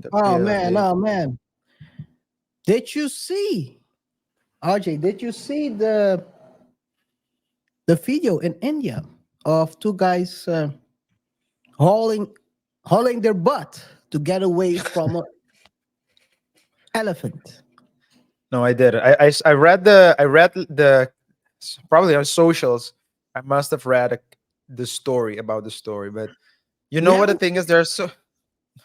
the Oh man, building. oh man. Did you see, RJ? Did you see the video in India of two guys hauling hauling their butt to get away from an elephant? No, I did. I read the probably on socials. I must have read the story about the story, but you You know what the haven't thing seen is? it?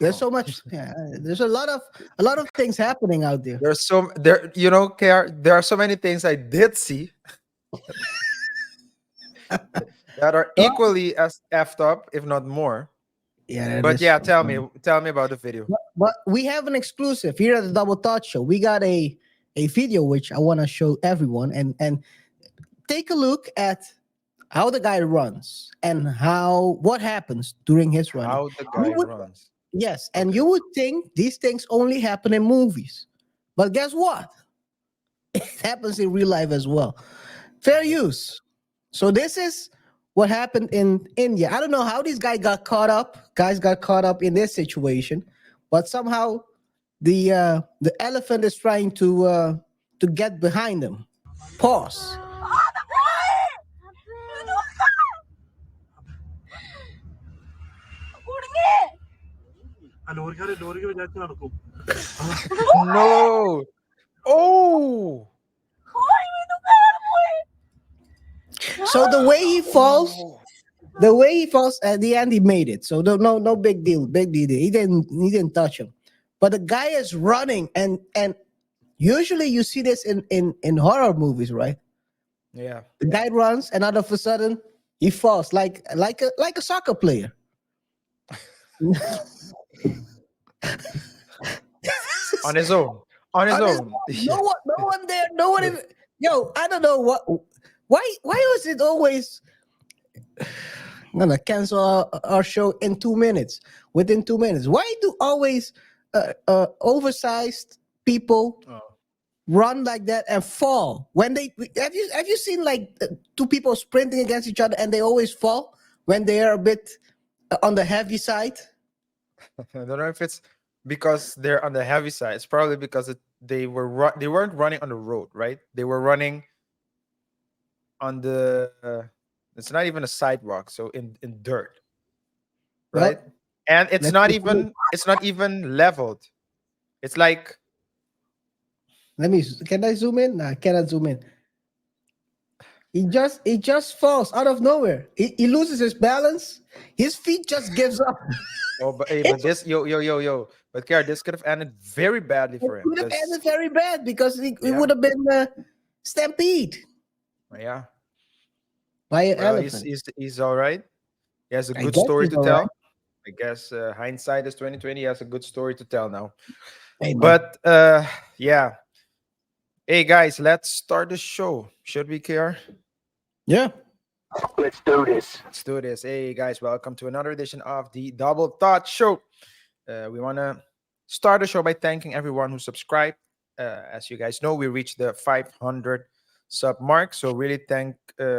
There's so much. Yeah, there's a lot of things happening out there. There's so there. You know, KR, there are so many things I did see that are Oh, equally as effed up, if not more. yeah, that But is yeah, true. tell me about the video. But we have an exclusive here at the Double Thought Show. We got a video which I want to show everyone and take a look at how the guy runs and how what happens during his running. How the You guy would runs. yes, and Okay. you would think these things only happen in movies, but guess what? It happens in real life as well. Fair use. So this is what happened in India. I don't know how these guys got caught up in this situation, but somehow the elephant is trying to get behind them. Pause. No. Oh. So Oh. the way he falls at the end, he made it. So no big deal, big deal. He didn't touch him, but the guy is running and usually you see this in horror movies, right? Yeah. The guy runs and all of a sudden he falls like a soccer player. On his own. On his On his own. own. Yeah. No one there, no one in. Yo, I don't know why was it always I'm gonna cancel our show in 2 minutes. Within 2 minutes, why do always oversized people Oh. run like that and fall when they have you seen like two people sprinting against each other and they always fall when they are a bit on the heavy side? I don't know if it's because they're on the heavy side. It's probably because they weren't running on the road, right? They were running on the it's not even a sidewalk, so in dirt, right? Well, And let's it's not even leveled. It's like let me can I zoom in? No, I cannot zoom in. He just falls out of nowhere. He loses his balance. His feet just gives up. oh, but hey, but It's this yo. But Kiara, this could have ended very badly It for him could have because ended very bad because it yeah, would have been stampede yeah. by an Well, elephant. he's all right. He has a I good guess story he's to all right. tell. I guess hindsight is 2020. He has a good story to tell now. Hey man. But yeah. Hey guys, let's start the show. Should we, Kiara? Yeah. Let's do this. Let's do this. Hey guys, welcome to another edition of the Double Thought Show. We want to start the show by thanking everyone who subscribed. As you guys know, we reached the 500 sub mark, so we're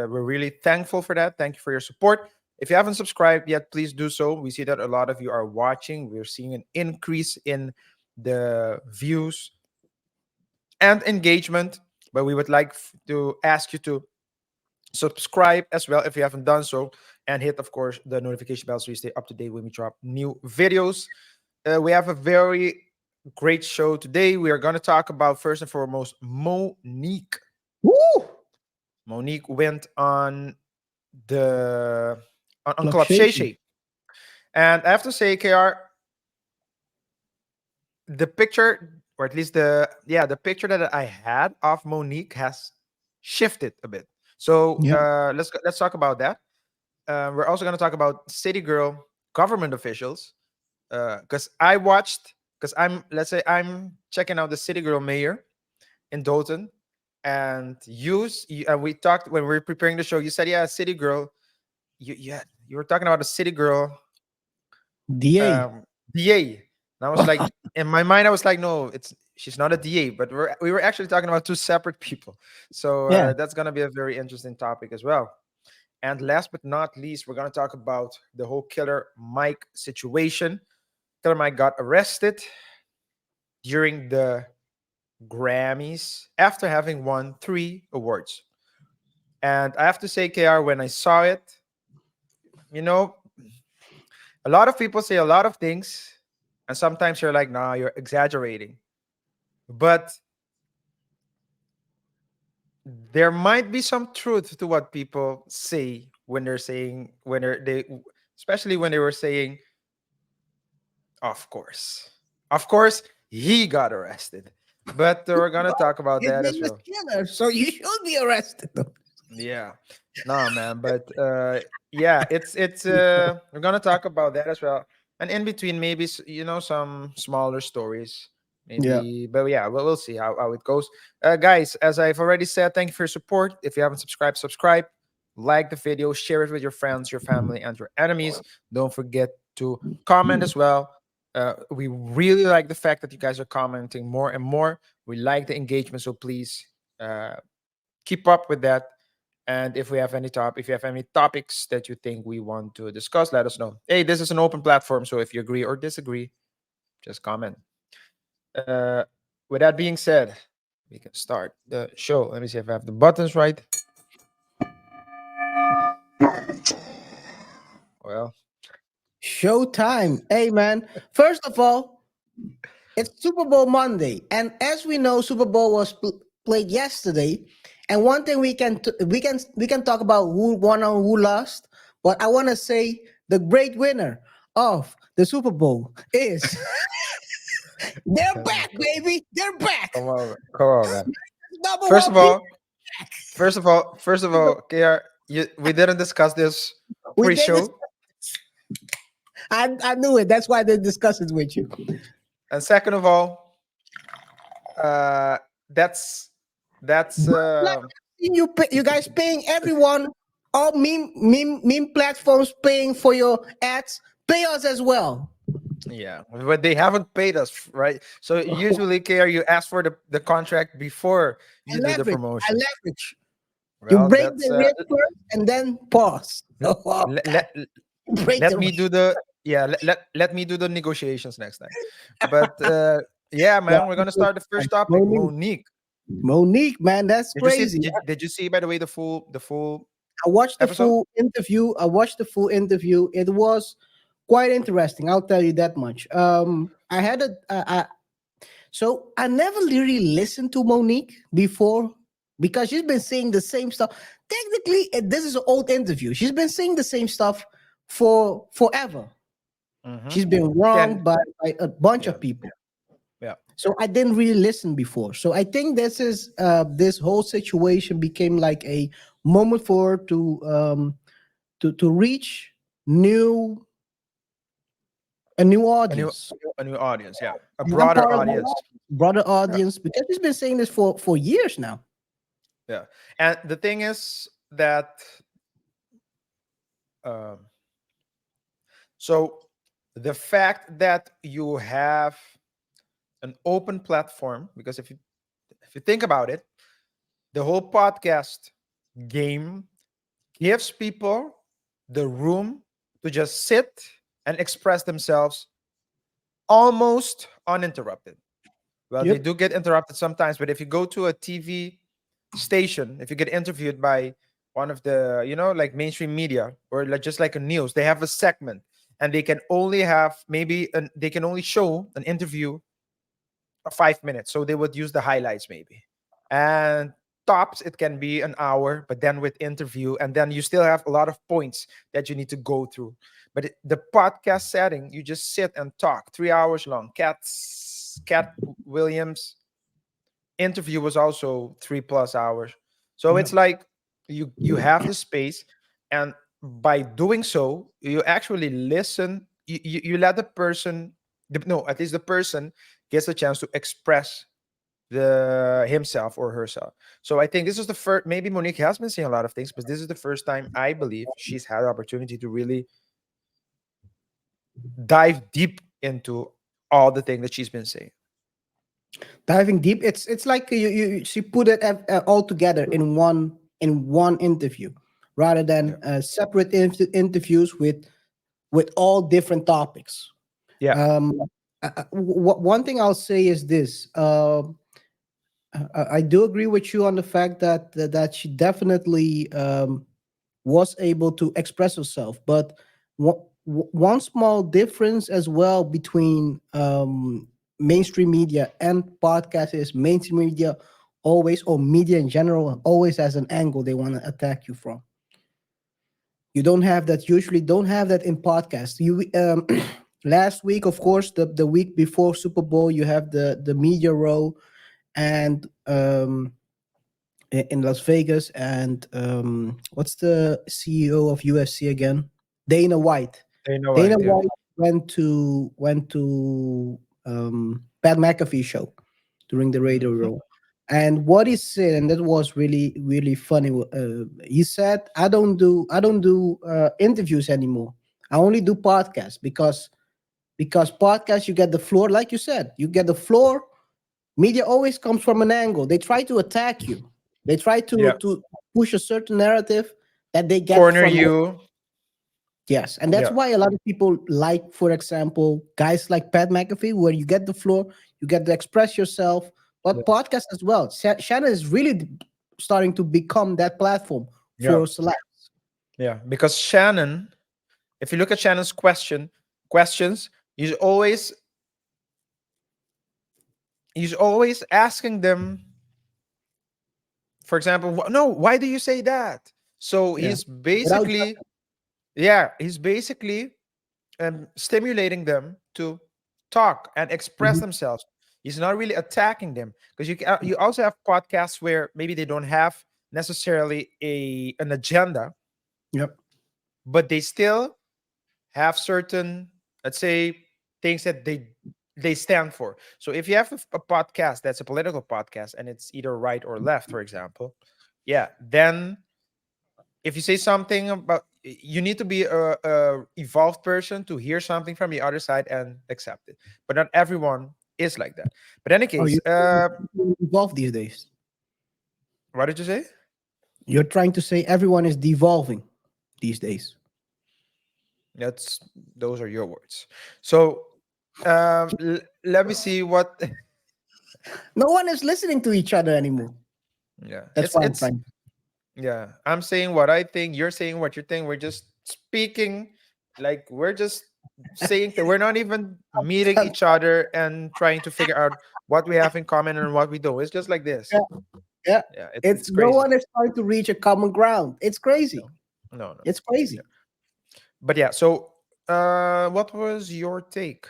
really thankful for that. Thank you for your support. If you haven't subscribed yet, please do so. We see that a lot of you are watching. We're seeing an increase in the views and engagement, but we would like to ask you to subscribe as well if you haven't done so, and hit of course the notification bell so you stay up to date when we drop new videos. We have a very great show today. We are going to talk about first and foremost Monique. Woo! Monique went on the on Club Club Shay Shay Shay. Shay, and I have to say, KR, the picture, or at least the picture that I had of Monique has shifted a bit. So Yeah. let's talk about that. We're also going to talk about city girl government officials because let's say I'm checking out the city girl mayor in Dalton, and we talked when we were preparing the show. You said, yeah, city girl. You were talking about a city girl DA. DA. And I was like, in my mind, I was like, no, she's not a DA, but we were actually talking about two separate people. So Yeah. that's gonna be a very interesting topic as well. And last but not least, we're gonna talk about the whole Killer Mike situation. Mike got arrested during the Grammys after having won 3 awards. And I have to say, KR, when I saw it, you know, a lot of people say a lot of things, and sometimes you're like, nah, you're exaggerating. But there might be some truth to what people say when they're saying, especially when they were saying, of course, he got arrested. But we're gonna talk about His that as name is well. Killer, so you should be arrested. Yeah. No, man, but yeah, it's we're gonna talk about that as well. And in between maybe some smaller stories. Yeah. Maybe, but yeah, we'll see how it goes. Guys, as I've already said, thank you for your support. If you haven't subscribed, subscribe, like the video, share it with your friends, your family, and your enemies. Don't forget to comment as well. We really like the fact that you guys are commenting more and more. We like the engagement, so please uh, keep up with that. And if you have any topics that you think we want to discuss, let us know. Hey, this is an open platform, so if you agree or disagree, just comment. Uh, with that being said, we can start the show. Let me see if I have the buttons right. Well, Showtime. Hey, man. First of all, it's Super Bowl Monday, and as we know, Super Bowl was played yesterday. And one thing we can talk about who won or who lost, but I want to say the great winner of the Super Bowl is they're back, baby. They're back. come on, man. Number First one of pick. all, KR, we didn't discuss this We did this. pre-show, I knew it. That's why they discussed it with you. and second of all, uh, that's that's Like you guys paying everyone, all meme platforms paying for your ads. Pay us as well. Yeah, but they haven't paid us, right? So usually, KR, you ask for the contract before I you do the leverage. I promotion. leverage. You Well, break that's the rib first and then pause. let, let, Break let the me rib. do the yeah let me do the negotiations next time. But yeah, Yeah, man, we're gonna start the first topic. Monique. Monique, Monique, man, that's did you see? crazy. Did you see? By the way, the full I watched the episode? full interview. It was quite interesting. I'll tell you that much. I had so I never really listened to Monique before because she's been saying the same stuff. Technically, this is an old interview. She's been saying the same stuff for forever. Mm-hmm. She's been And wronged by a bunch yeah, of people. yeah, So I didn't really listen before. So I think this whole situation became like a moment for her to reach new a new a new audience. a new audience. Yeah, a And I'm broader part of that audience. broader Yeah, audience because she's been saying this for years now. yeah. And the thing is that um, so the fact that you have an open platform, because if you think about it, the whole podcast game gives people the room to just sit and express themselves almost uninterrupted. Well, they Yep. do get interrupted sometimes, but if you go to a TV station, if you get interviewed by one of the, like mainstream media or just like a news, they have a segment and they can only have they can only show an interview of 5 minutes. So they would use the highlights maybe. And tops, it can be an hour, but then with interview, and then you still have a lot of points that you need to go through. But the podcast setting, you just sit and talk 3 hours long. Cat Williams interview was also 3+ hours. So Yep. it's like you have the space, and by doing so, you actually listen. You let the person, no, at least the person gets a chance to express the himself or herself. So I think this is the first. Maybe Monique has been saying a lot of things, but this is the first time I believe she's had the opportunity to really dive deep into all the things that she's been saying. Diving deep, it's like she put it all together in one interview rather Yeah. than separate interviews with all different topics. Yeah. One thing I'll say is this. I do agree with you on the fact that she definitely was able to express herself. But one small difference as well between mainstream media and podcast is mainstream media always, or media in general, always has an angle they want to attack you from. You don't have that, usually don't have that in podcasts. You last week, of course, the week before Super Bowl, you have the media row, and in Las Vegas, and what's the CEO of UFC again? Dana White. They know Dana it. Yeah. White went to Pat McAfee show during the radio Mhm. row, and what he said, and that was really funny. He said, "I don't do interviews anymore. I only do podcasts because podcasts you get the floor, like you said, you get the floor. Media always comes from an angle. They try to attack you. They try Yeah. to push a certain narrative that they get Corner from the, you. yes, and that's Yeah. why a lot of people like, for example, guys like Pat McAfee, where you get the floor, you get to express yourself. Yeah. But podcasts as well. Shannon is really starting to become that platform Yeah. for celebs. Yeah. Because Shannon, if you look at Shannon's questions, he's always he's always asking them, for example, no, why do you say that? So Yeah, he's without basically, yeah, he's basically stimulating them to talk and express Mhm. themselves. He's not really attacking them, because you also have podcasts where maybe they don't have necessarily an agenda, Yep. but they still have certain, let's say, things that they stand for. So if you have a podcast that's a political podcast and it's either right or left, for example, yeah, then if you say something about, you need to be a evolved person to hear something from the other side and accept it, but not everyone is like that. But in any Oh, case, you're involved these days. what did you say? You're trying to say everyone is devolving these days. That's Those are your words. So let me see what. No one is listening to each other anymore. Yeah, That's what I'm trying. yeah, I'm saying what I think, you're saying what you think, we're just speaking, like we're just saying that we're not even meeting each other and trying to figure out what we have in common and what we don't. It's just like this. Yeah, yeah. Yeah, It's it's no crazy. one is trying to reach a common ground. It's crazy. No, no, no. It's Yeah. crazy. But yeah, so what was your take?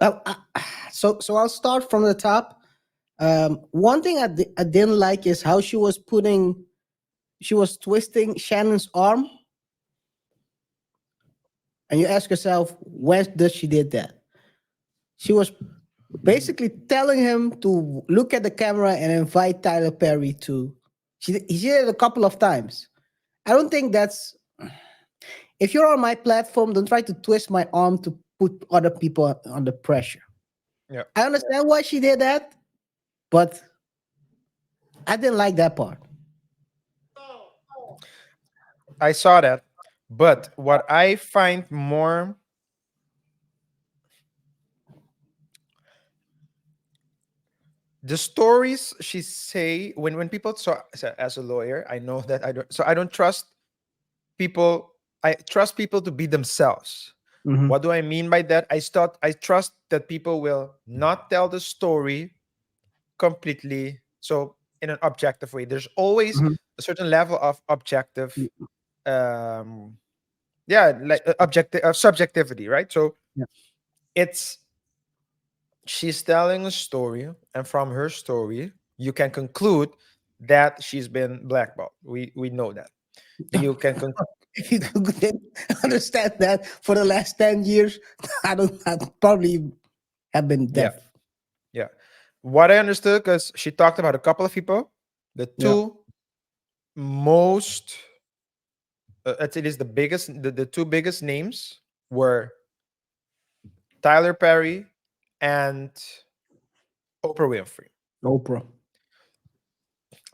Uh, uh, so I'll start from the top. One thing I didn't like is how she was twisting Shannon's arm, and you ask yourself, when does she did that? She was basically telling him to look at the camera and invite Tyler Perry to. He did it a couple of times. I don't think that's. If you're on my platform, don't try to twist my arm to put other people under pressure. Yeah, I understand why she did that, but I didn't like that part. I saw that. But what I find more, the stories she say, when people, so as a lawyer, I know that I don't trust people. I trust people to be themselves. Mhm, What do I mean by that? I trust that people will not tell the story completely, so in an objective way. There's always mhm. a certain level of objective, um yeah, like objective subjectivity, right? So Yeah. it's she's telling a story, and from her story you can conclude that she's been blackballed. We know that. You can If you didn't understand that for the last 10 years, I probably have been Yeah, deaf. yeah. What I understood, because she talked about a couple of people, the Yeah. two most, it is the two biggest names were Tyler Perry and Oprah Winfrey. Oprah.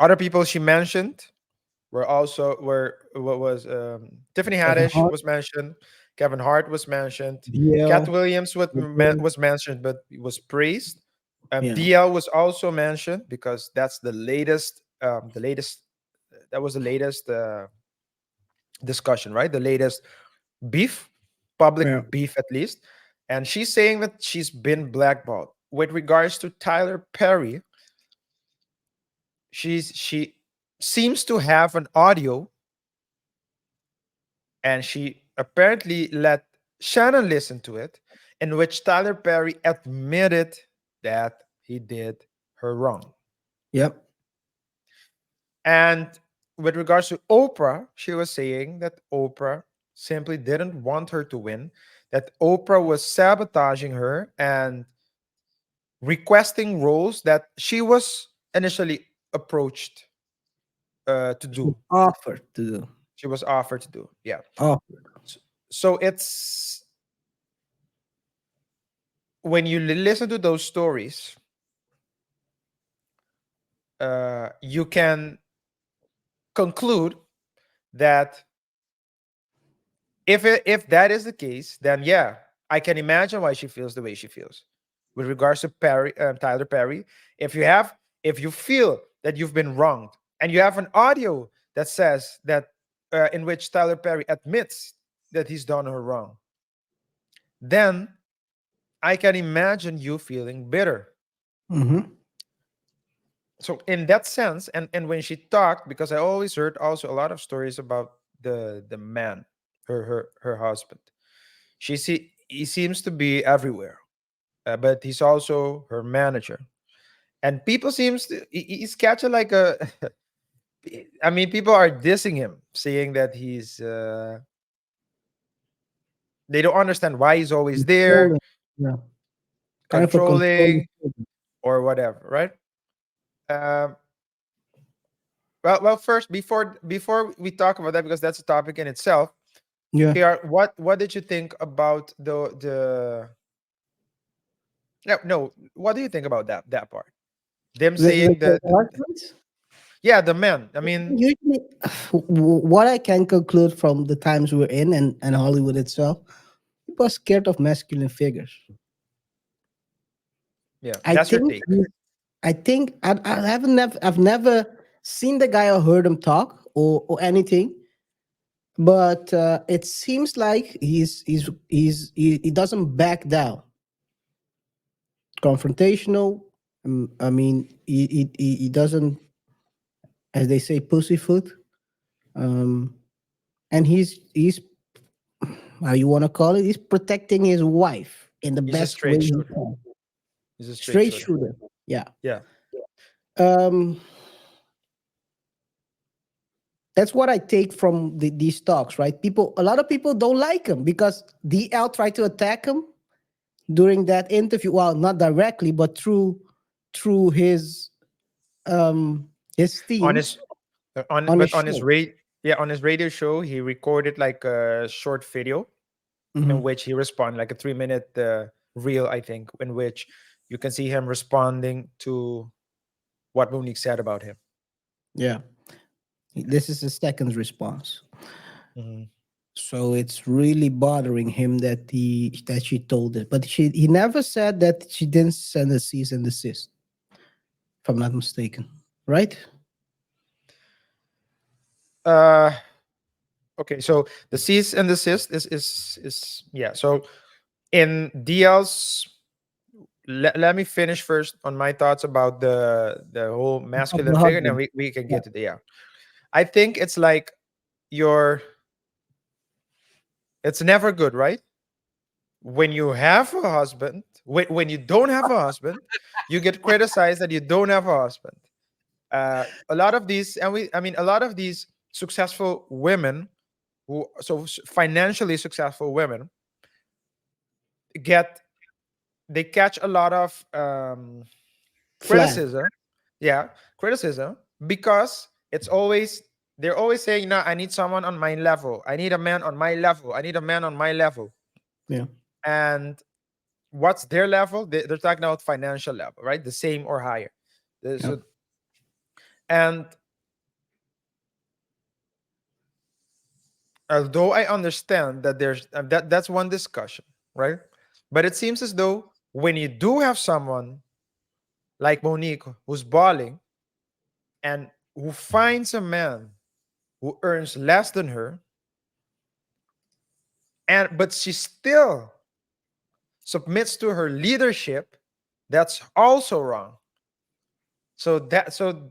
Other people she mentioned were also were what was Tiffany Kevin Haddish Hart. was mentioned, Kevin Hart was mentioned. DL. Cat Williams Budden. was mentioned, but it was praised. Yeah. DL was also mentioned because that's the latest. The latest. That was the latest discussion, right? The latest beef, public Yeah. beef at least. And she's saying that she's been blackballed. With regards to Tyler Perry, she seems to have an audio, and she apparently let Shannon listen to it, in which Tyler Perry admitted that he did her wrong. Yep. And with regards to Oprah, she was saying that Oprah simply didn't want her to win, that Oprah was sabotaging her and requesting roles that she was initially approached to do. Offered to do. She was offered to do. Yeah. Offered. So it's when you listen to those stories, you can conclude that if that is the case, then yeah, I can imagine why she feels the way she feels. With regards to Tyler Perry, if you feel that you've been wronged, and you have an audio that says that in which Tyler Perry admits that he's done her wrong, then I can imagine you feeling bitter. Mm-hmm. So in that sense, and when she talked, because I always heard also a lot of stories about the man, her husband. He seems to be everywhere, but he's also her manager, and people seems to he's catching like a. I mean, people are dissing him, saying that he's. They don't understand why he's always there, Controlling. Yeah. Kind of a controlling. controlling or whatever, right? Um, well, first before we talk about that, because that's a topic in itself. Yeah. KR, what did you think about the no, what do you think about that part? Them saying that The husbands? yeah, the men. I mean, Usually, what I can conclude from the times we're in and Hollywood itself, people are scared of masculine figures. yeah, I that's your think take. I've never seen the guy or heard him talk or anything, but it seems like he doesn't back down. Confrontational. I mean, he doesn't, as they say, pussyfoot. Um, and he's how you want to call it. He's protecting his wife in the He's a best way straight he shooter. can. He's a straight Straight shooter. shooter. Yeah. Yeah. Um, that's what I take from these talks, right? A lot of people don't like him because DL tried to attack him during that interview. Well, not directly, but through his On team his on on his but on his show. rate yeah, on his radio show, he recorded like a short video in Mhm. which he responded, like a 3 minute reel, I think, in which you can see him responding to what Monique said about him. Yeah. This is his second response. Mhm. So it's really bothering him that she told it. But he never said that she didn't send a cease and desist, if I'm not mistaken. Right? Uh, okay, so the cease and desist is yeah. So in DL's, let me finish first on my thoughts about the whole Of masculine the figure, and then husband. we can Yeah. get to the yeah. I think it's like your it's never good, right? When you have a husband, when you don't have a husband, you get criticized that you don't have a husband. A lot of these, I mean, a lot of these successful women financially successful women get they catch a lot of Flag. criticism. Yeah, criticism, because it's always they're always saying, no, I need someone on my level, I need a man on my level, I need a man on my level. Yeah. And what's their level? They're talking about financial level, right? The same or higher. Yeah. So and although I understand that there's that's one discussion, right? But it seems as though when you do have someone like Monique who's balling and who finds a man who earns less than her, and but she still submits to her leadership, that's also wrong. So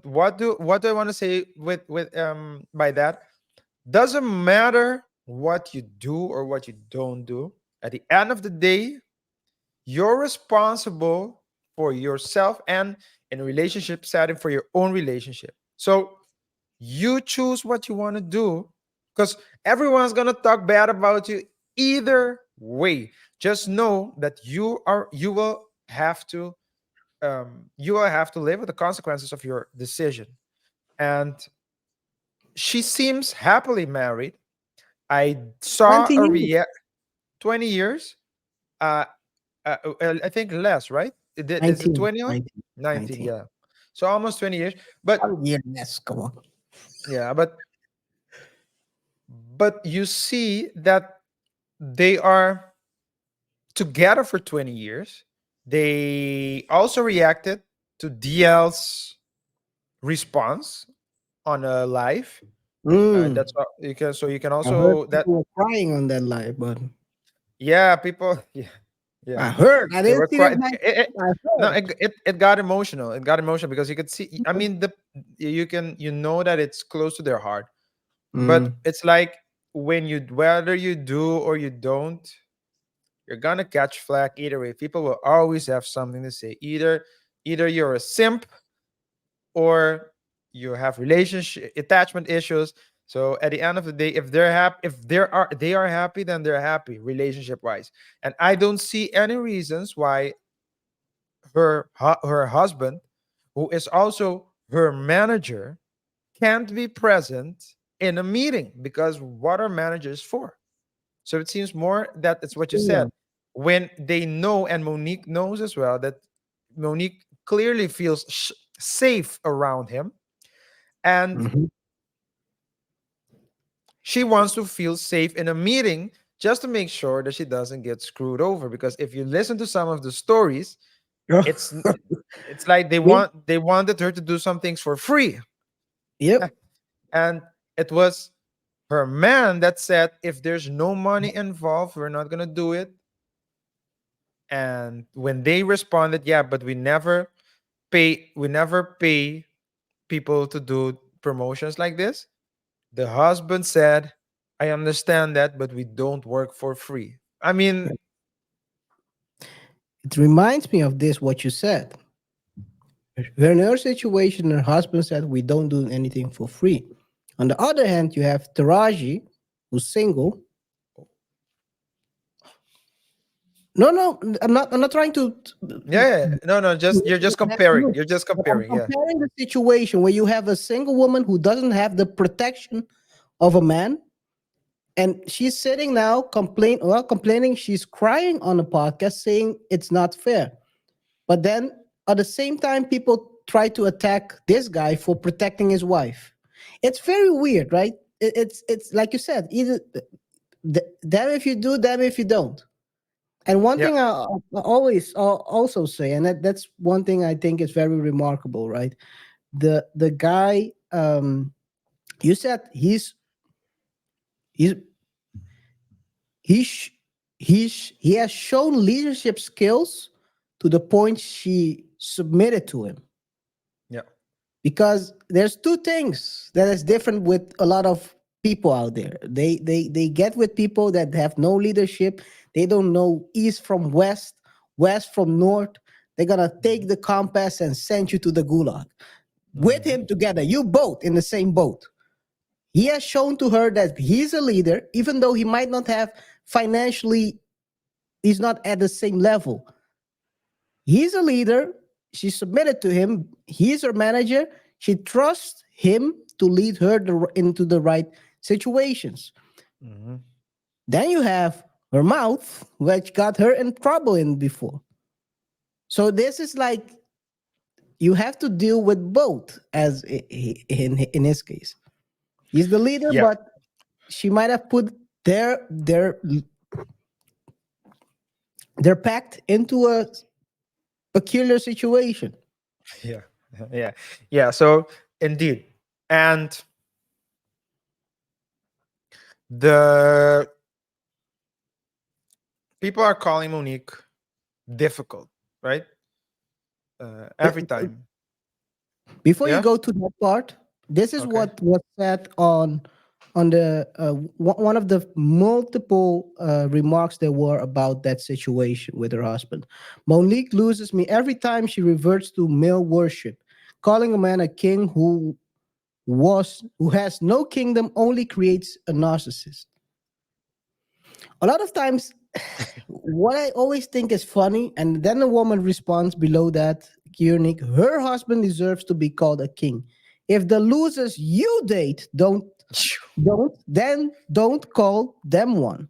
what do I want to say with by that? Doesn't matter what you do or what you don't do. At the end of the day, you're responsible for yourself and in a relationship setting for your own relationship. So you choose what you want to do because everyone's gonna talk bad about you either way. Just know that you will have to live with the consequences of your decision. And she seems happily married. I saw 20 a years. 20 years. Uh, I think less, right? Is it 19. 20 on 19. 19? 19. Yeah. So almost 20 years. But 1 year less. Come on. yeah, but you see that they are together for 20 years. They also reacted to DL's response on a live. Mm. That's what you can. So you can I heard also that. people were crying on that live, but Yeah, people. Yeah, yeah. I heard. I They didn't were see it quite. myself. I No, heard. it got emotional. It got emotional because you could see. I mean, you know that it's close to their heart, but Mm. it's like when you whether you do or you don't, you're gonna catch flack either way. People will always have something to say. Either you're a simp or you have relationship attachment issues. So at the end of the day, if they're happy, if they are happy, then they're happy relationship wise. And I don't see any reasons why her husband, who is also her manager, can't be present in a meeting because what are managers for? So it seems more that it's what you Yeah. said. When they know, and Monique knows as well, that Monique clearly feels safe around him, and Mhm. she wants to feel safe in a meeting just to make sure that she doesn't get screwed over. Because if you listen to some of the stories, it's it's like they wanted her to do some things for free, Yep. and it was her man that said, if there's no money involved, we're not gonna do it. And when they responded, yeah, but we never pay people to do promotions like this, the husband said, I understand that, but we don't work for free. I mean, It reminds me of this, what you said. We're in her situation, her husband said, we don't do anything for free. On the other hand, you have Taraji, who's single. I'm not trying to. yeah. No, just you're just comparing. You're just But I'm comparing, yeah. comparing the situation where you have a single woman who doesn't have the protection of a man, and she's sitting now complaining. She's crying on a podcast saying it's not fair. But then at the same time, people try to attack this guy for protecting his wife. It's very weird, right? It's like you said, either damn if you do, damn if you don't. And one Yeah. thing I always also say, and that's one thing I think is very remarkable, right? The guy, you said he's he sh- he has shown leadership skills to the point she submitted to him. Yeah. Because there's two things that is different with a lot of people out there. They get with people that have no leadership. They don't know east from west, west from north. They're gonna take the compass and send you to the gulag with Mhm. him together. You both in the same boat. He has shown to her that he's a leader, even though he might not have financially, he's not at the same level. He's a leader. She submitted to him. He's her manager. She trusts him to lead her into the right situations. Mhm. Then you have her mouth, which got her in trouble in before. So this is like you have to deal with both, as in his case. He's the leader, Yeah. but she might have put their pact into a peculiar situation. Yeah, yeah, yeah. So indeed, and the people are calling Monique difficult, right? Every time. Before you Yeah. go to that part, this is Okay. what was said on the one of the multiple remarks there were about that situation with her husband. Monique loses me every time she reverts to male worship, calling a man a king who has no kingdom only creates a narcissist. A lot of times, what I always think is funny, and then a woman responds below that, unique, her husband deserves to be called a king. If the losers you date don't call them one.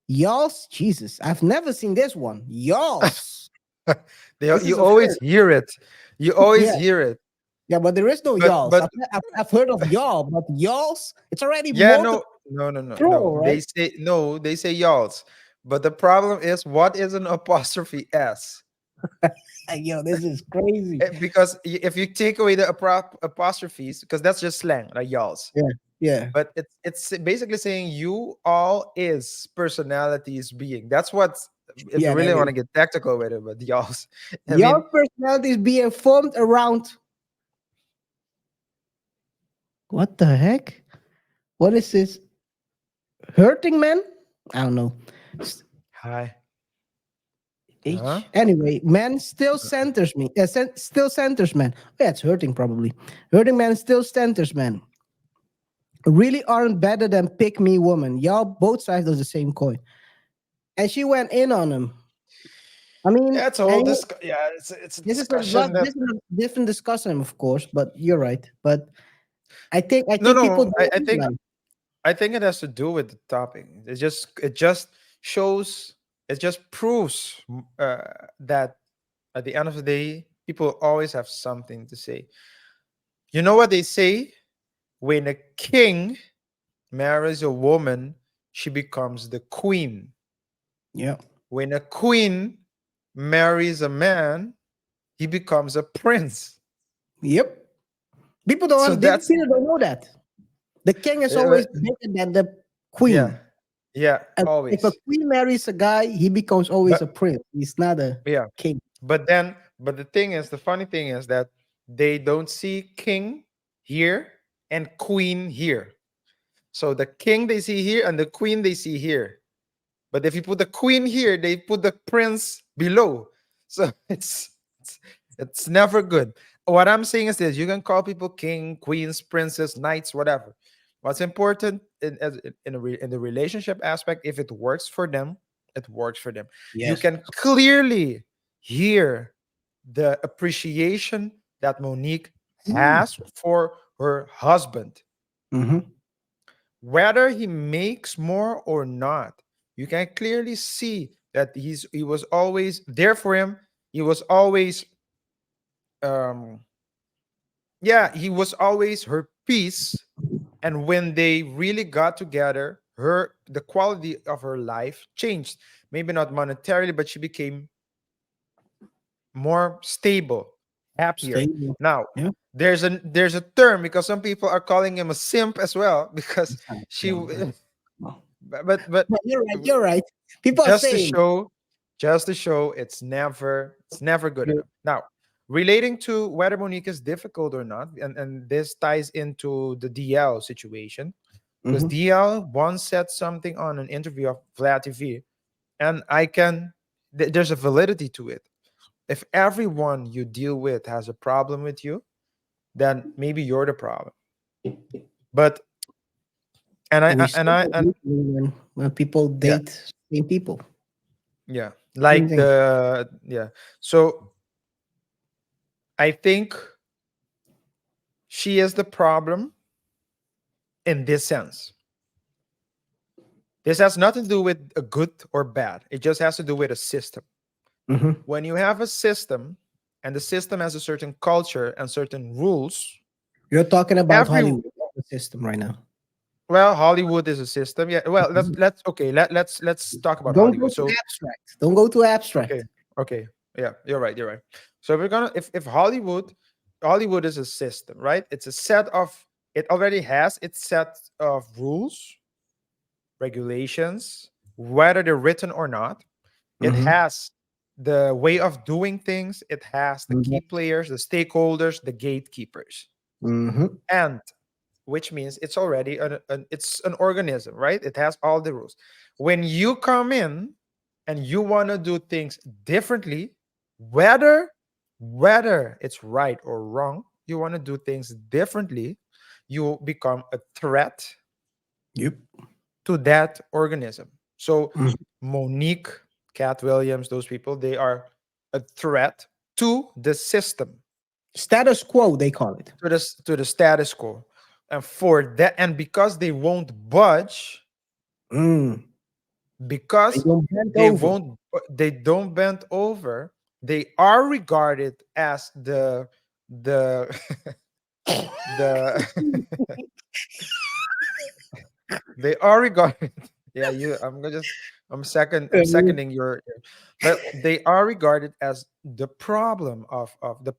Y'all's Jesus, I've never seen this one. Y'all's. This You is always absurd. hear it. You always Yeah, hear it. yeah, but there is no y'all's. But I've heard of y'all, but y'all's, it's already yeah, multiple no. plural, They right? say no. They say y'alls. But the problem is, what is an apostrophe s? Yo, this is crazy. Because if you take away the apostrophes, because that's just slang, like y'alls. Yeah, yeah. But it's basically saying you all is personalities being. That's what, if you Yeah, really that want is. to get tactical with it, but y'all's. I Your mean, personality is being formed around what the heck? What is this? Hurting man? I don't know. S- hi. Huh? H. Anyway, man still centers me. Still centers man. Yeah, it's hurting probably. Hurting man still centers man. Really aren't better than pick me woman. Y'all both sides of the same coin. And she went in on him. I mean, Yeah, it's a whole and yeah, it's a this is a lot. discussion that This is a different discussion, of course. But you're right. But I no think people no don't realize. I think it has to do with the topic. It just shows, it just proves that at the end of the day, people always have something to say. You know what they say? When a king marries a woman, she becomes the queen. Yeah. When a queen marries a man, he becomes a prince. Yep. So that's People don't know that. The king is uh, always bigger than the yeah, queen. yeah, And if a always. queen marries a guy, he becomes always But a prince. He's not a yeah, king. but the thing is, the funny thing is that they don't see king here and queen here. So the king they see here and the queen they see here. But if you put the queen here, they put the prince below. So it's never good. What I'm saying is this: you can call people king, queens, princess, knights, whatever. What's important in the relationship aspect, if it works for them, it works for them. You Yes. can clearly hear the appreciation that Monique has for her husband, Mm-hmm. whether he makes more or not. You can clearly see that he was always there for him. He was always um yeah, he was always her peace. And when they really got together, the quality of her life changed. Maybe not monetarily, but she became more stable, happier. Stable. Now, Yeah. there's a term, because some people are calling him a simp as well, because she No, no. but But you're right. You're right. People are just to saying. show it's never good You're, enough. Now, relating to whether Monique is difficult or not, and this ties into the DL situation, because mhm. DL once said something on an interview of Vlad TV, and there's a validity to it. If everyone you deal with has a problem with you, then maybe you're the problem. But We see that and usually when people yeah, date same people. yeah, Same like thing. the yeah. So I think she is the problem in this sense. This has nothing to do with a good or bad. It just has to do with a system. Mm-hmm. When you have a system, and the system has a certain culture and certain rules, You're talking about every Hollywood the system right now. Well, Hollywood is a system. Yeah. Well, let's okay. Let's talk about Don't go Hollywood. too So abstract. Don't go too okay, abstract. okay, yeah, you're right. You're right. So we're gonna if Hollywood is a system, right? It's a set of it already has its set of rules, regulations, whether they're written or not. It Mm-hmm. has the way of doing things. It has the key players, the stakeholders, the gatekeepers, Mm-hmm. and which means it's already it's an organism, right? It has all the rules. When you come in and you want to do things differently, whether it's right or wrong, you want to do things differently, you become a threat Yep. to that organism. So Mm. Monique, Cat Williams, those people, they are a threat to the system, Status quo, they call it. to the status quo. And for that, and because they won't budge, Mm. They because don't bend they over. won't they don't bend over, they are regarded as the the they are regarded yeah, I'm seconding your but they are regarded as the problem of the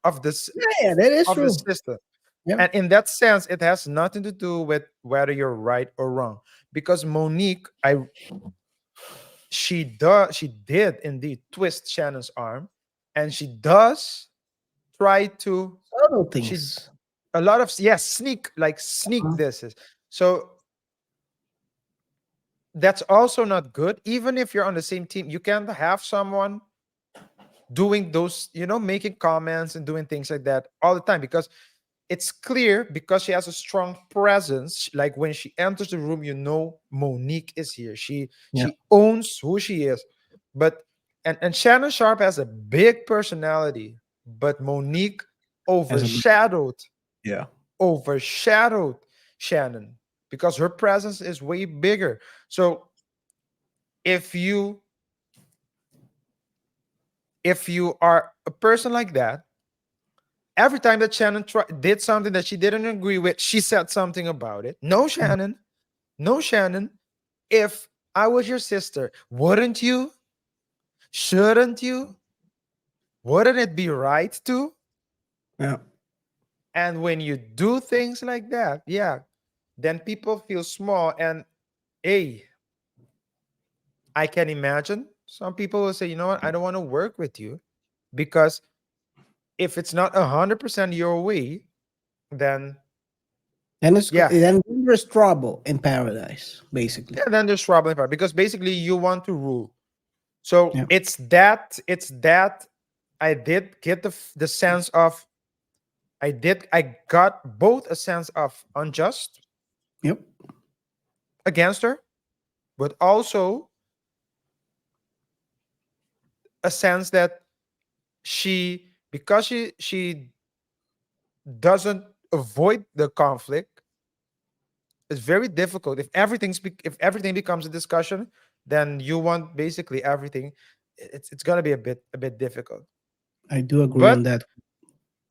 of this Yeah, that is of the true. system. Yeah. And in that sense, it has nothing to do with whether you're right or wrong. Because Monique, she did indeed twist Shannon's arm, and she does try to Subtle she things. a lot of yes, sneak Uh, this is so that's also not good. Even if you're on the same team, you can't have someone doing those, making comments and doing things like that all the time, because it's clear, because she has a strong presence. Like when she enters the room, Monique is here. she yeah. she owns who she is. But and Shannon Sharp has a big personality, but Monique As a overshadowed yeah. overshadowed Shannon, because her presence is way bigger. So if you are a person like that, every time that Shannon did something that she didn't agree with, she said something about it. No, Shannon. No, Shannon. If I was your sister, wouldn't you? Shouldn't you? Wouldn't it be right to? Yeah. And when you do things like that, yeah, then people feel small. And hey, I can imagine some people will say, you know what, I don't want to work with you, because if it's not 100% your way, then yeah, Then there's trouble in paradise, basically. yeah, then there's problem part, because basically you want to rule. So Yeah. it's that I did get the sense of I got both a sense of unjust Yep. against her, but also a sense that because she doesn't avoid the conflict, it's very difficult. If everything becomes a discussion, then you want basically everything. It's gonna be a bit difficult. I do agree on But that.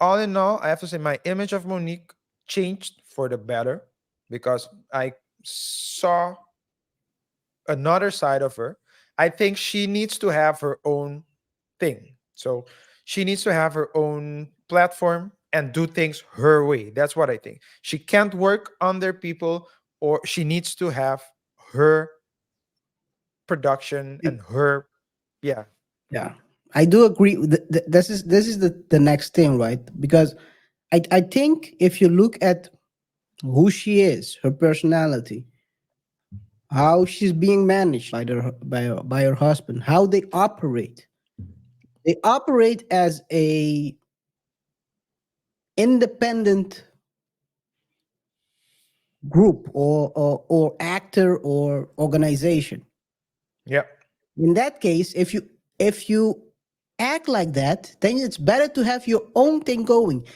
all in all, I have to say my image of Monique changed for the better, because I saw another side of her. I think she needs to have her own thing. So she needs to have her own platform and do things her way. That's what I think. She can't work under people, or she needs to have her production It- and her, yeah. yeah. I do agree. This is the next thing, right? Because I think if you look at who she is, her personality, how she's being managed by her husband, how they operate. They operate as a independent group or actor or organization. Yeah. In that case, if you act like that, then it's better to have your own thing going.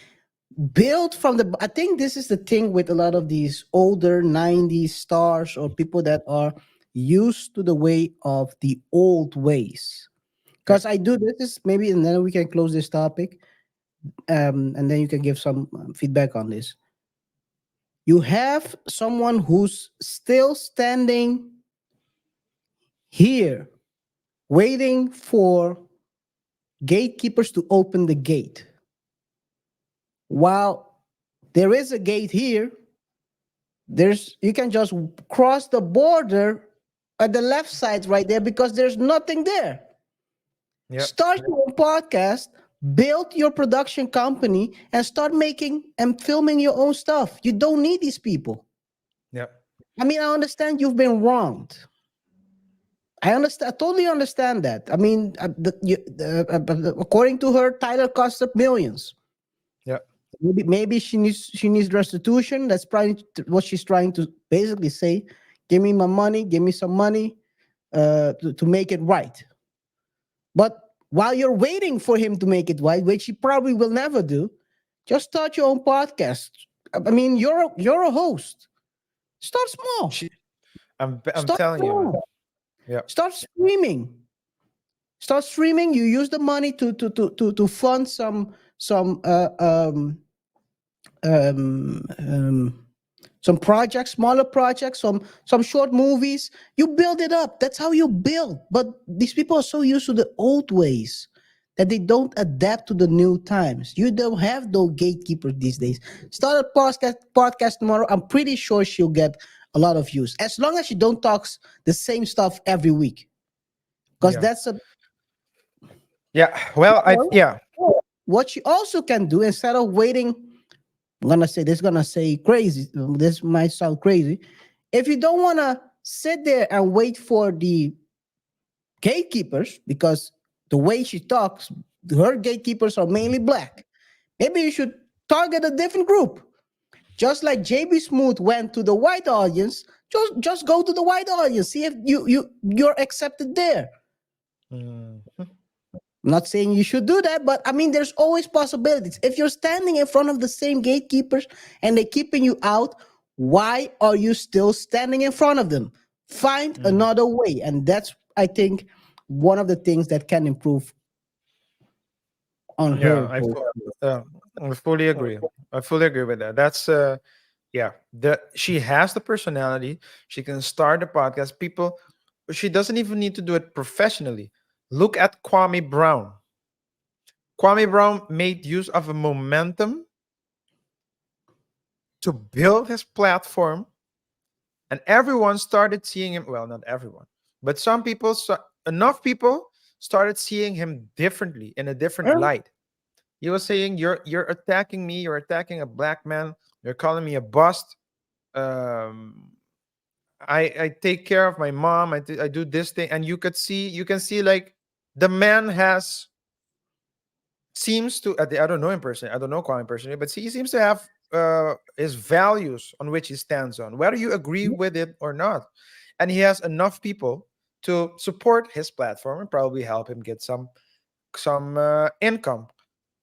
Build from the I think this is the thing with a lot of these older 90s stars or people that are used to the way of the old ways. Yeah. Because I do this is maybe, and then we can close this topic, and then you can give some feedback on this. You have someone who's still standing here, waiting for gatekeepers to open the gate. While there is a gate here, you can just cross the border at the left side right there because there's nothing there. Yeah. Start your own podcast, build your production company, and start making and filming your own stuff. You don't need these people. Yeah. I mean, I understand you've been wronged. I understand. I totally understand that. I mean, according to her, Tyler cost her millions. Yeah. Maybe she needs restitution. That's probably what she's trying to basically say. Give me my money. Give me some money to make it right. But while you're waiting for him to make it right, which he probably will never do, just start your own podcast. I mean, you're a host. Start small. I'm Start telling you, man. small. Yeah. Start streaming. Start streaming. You use the money to fund some projects, smaller projects, some short movies. You build it up. That's how you build. But these people are so used to the old ways that they don't adapt to the new times. You don't have no gatekeeper these days. Start a podcast tomorrow. I'm pretty sure she'll get a lot of views, as long as she don't talk the same stuff every week. Because that's a what she also can do, instead of waiting. I'm gonna say crazy. This might sound crazy. If you don't want to sit there and wait for the gatekeepers, because the way she talks, her gatekeepers are mainly black. Maybe you should target a different group. Just like JB Smooth went to the white audience, just go to the white audience. See if you're accepted there. Mhm. I'm not saying you should do that, but I mean, there's always possibilities. If you're standing in front of the same gatekeepers and they're keeping you out, why are you still standing in front of them? Find another way. And that's, I think, one of the things that can improve on her. I fully agree. I fully agree with that. That's she has the personality. She can start a podcast. She doesn't even need to do it professionally. Look at Kwame Brown. Kwame Brown made use of a momentum to build his platform, and everyone started seeing him. Well, not everyone, but some people, enough people started seeing him differently, in a different light. He was saying, "You're attacking me. You're attacking a black man. You're calling me a bust. I take care of my mom. I do this thing," and you can see like the man seems to. I don't know him personally. I don't know Kwame personally, but he seems to have his values on which he stands on, whether you agree with it or not, and he has enough people to support his platform and probably help him get some income.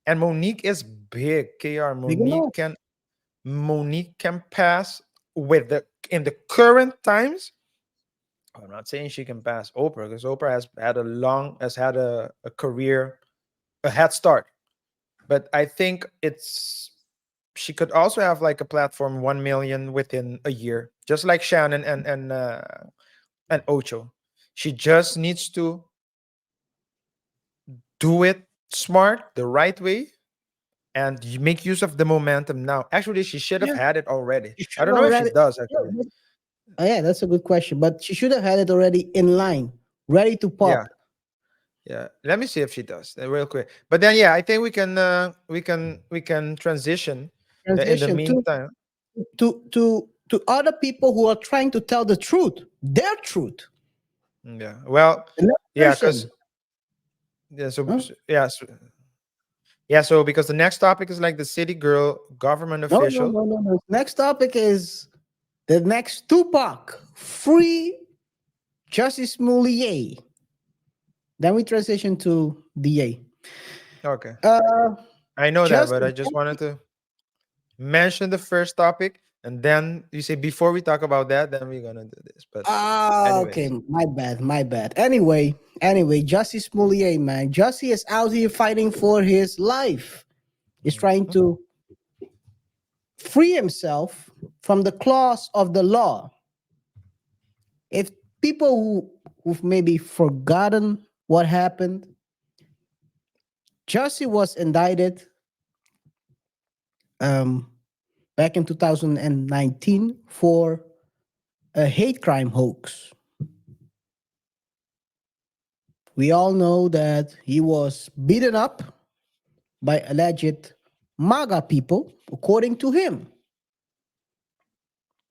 And Monique is big. KR Monique can pass in the current times. I'm not saying she can pass Oprah, because Oprah has had a career, a head start. But I think she could also have like a platform 1 million within a year, just like Shannon and Ocho. She just needs to do it smart, the right way, and you make use of the momentum now. Actually, she should have had it already. I don't know if she does, actually. Oh, yeah, that's a good question. But she should have had it already in line, ready to pop. Yeah. Let me see if she does real quick. But then, I think we can transition in the meantime to other people who are trying to tell the truth, their truth. Yeah. Well, because so because the next topic is like the city girl government official. No. Next topic is the next Tupac, free Jussie Smollett. Then we transition to DA. Okay. I know that, but I just wanted to mention the first topic, and then you say before we talk about that, then we're gonna do this. But okay, my bad. Anyway, Jussie Smollett, man, Jussie is out here fighting for his life. He's trying to free himself from the clause of the law. If people who've maybe forgotten what happened, Jussie was indicted um, back in 2019 for a hate crime hoax. We all know that he was beaten up by alleged MAGA people, according to him.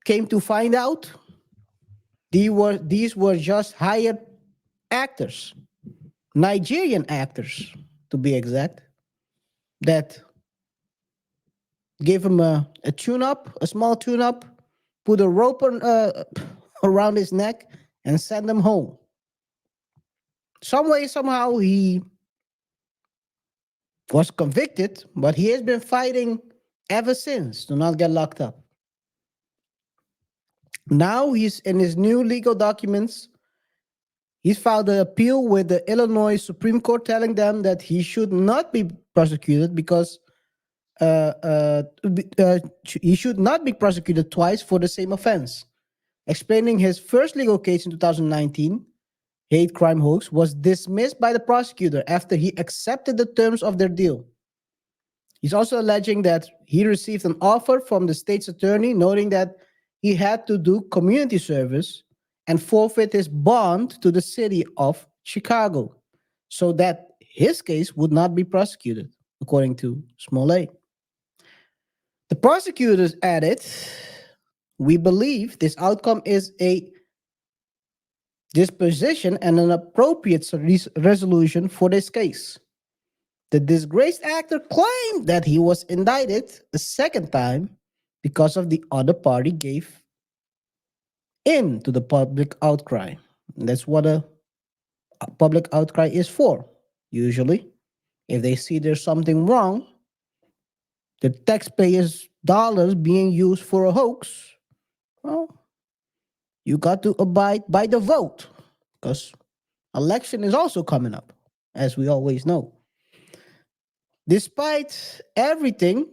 Came to find out, these were just hired actors, Nigerian actors, to be exact, that gave him a tune-up, a small tune-up, put a rope around his neck, and send him home. Some way, somehow, he was convicted, but he has been fighting ever since to not get locked up. Now he's in his new legal documents. He's filed an appeal with the Illinois Supreme Court telling them that he should not be prosecuted because uh, uh, he should not be prosecuted twice for the same offense. Explaining his first legal case in 2019, hate crime hoax, was dismissed by the prosecutor after he accepted the terms of their deal. He's also alleging that he received an offer from the state's attorney, noting that he had to do community service and forfeit his bond to the city of Chicago so that his case would not be prosecuted, according to Smollett. The prosecutors added, "We believe this outcome is a disposition and an appropriate resolution for this case." The disgraced actor claimed that he was indicted a second time because of the other party gave in to the public outcry. And that's what a public outcry is for. Usually, if they see there's something wrong, the taxpayers' dollars being used for a hoax, well, you got to abide by the vote because election is also coming up, as we always know. Despite everything,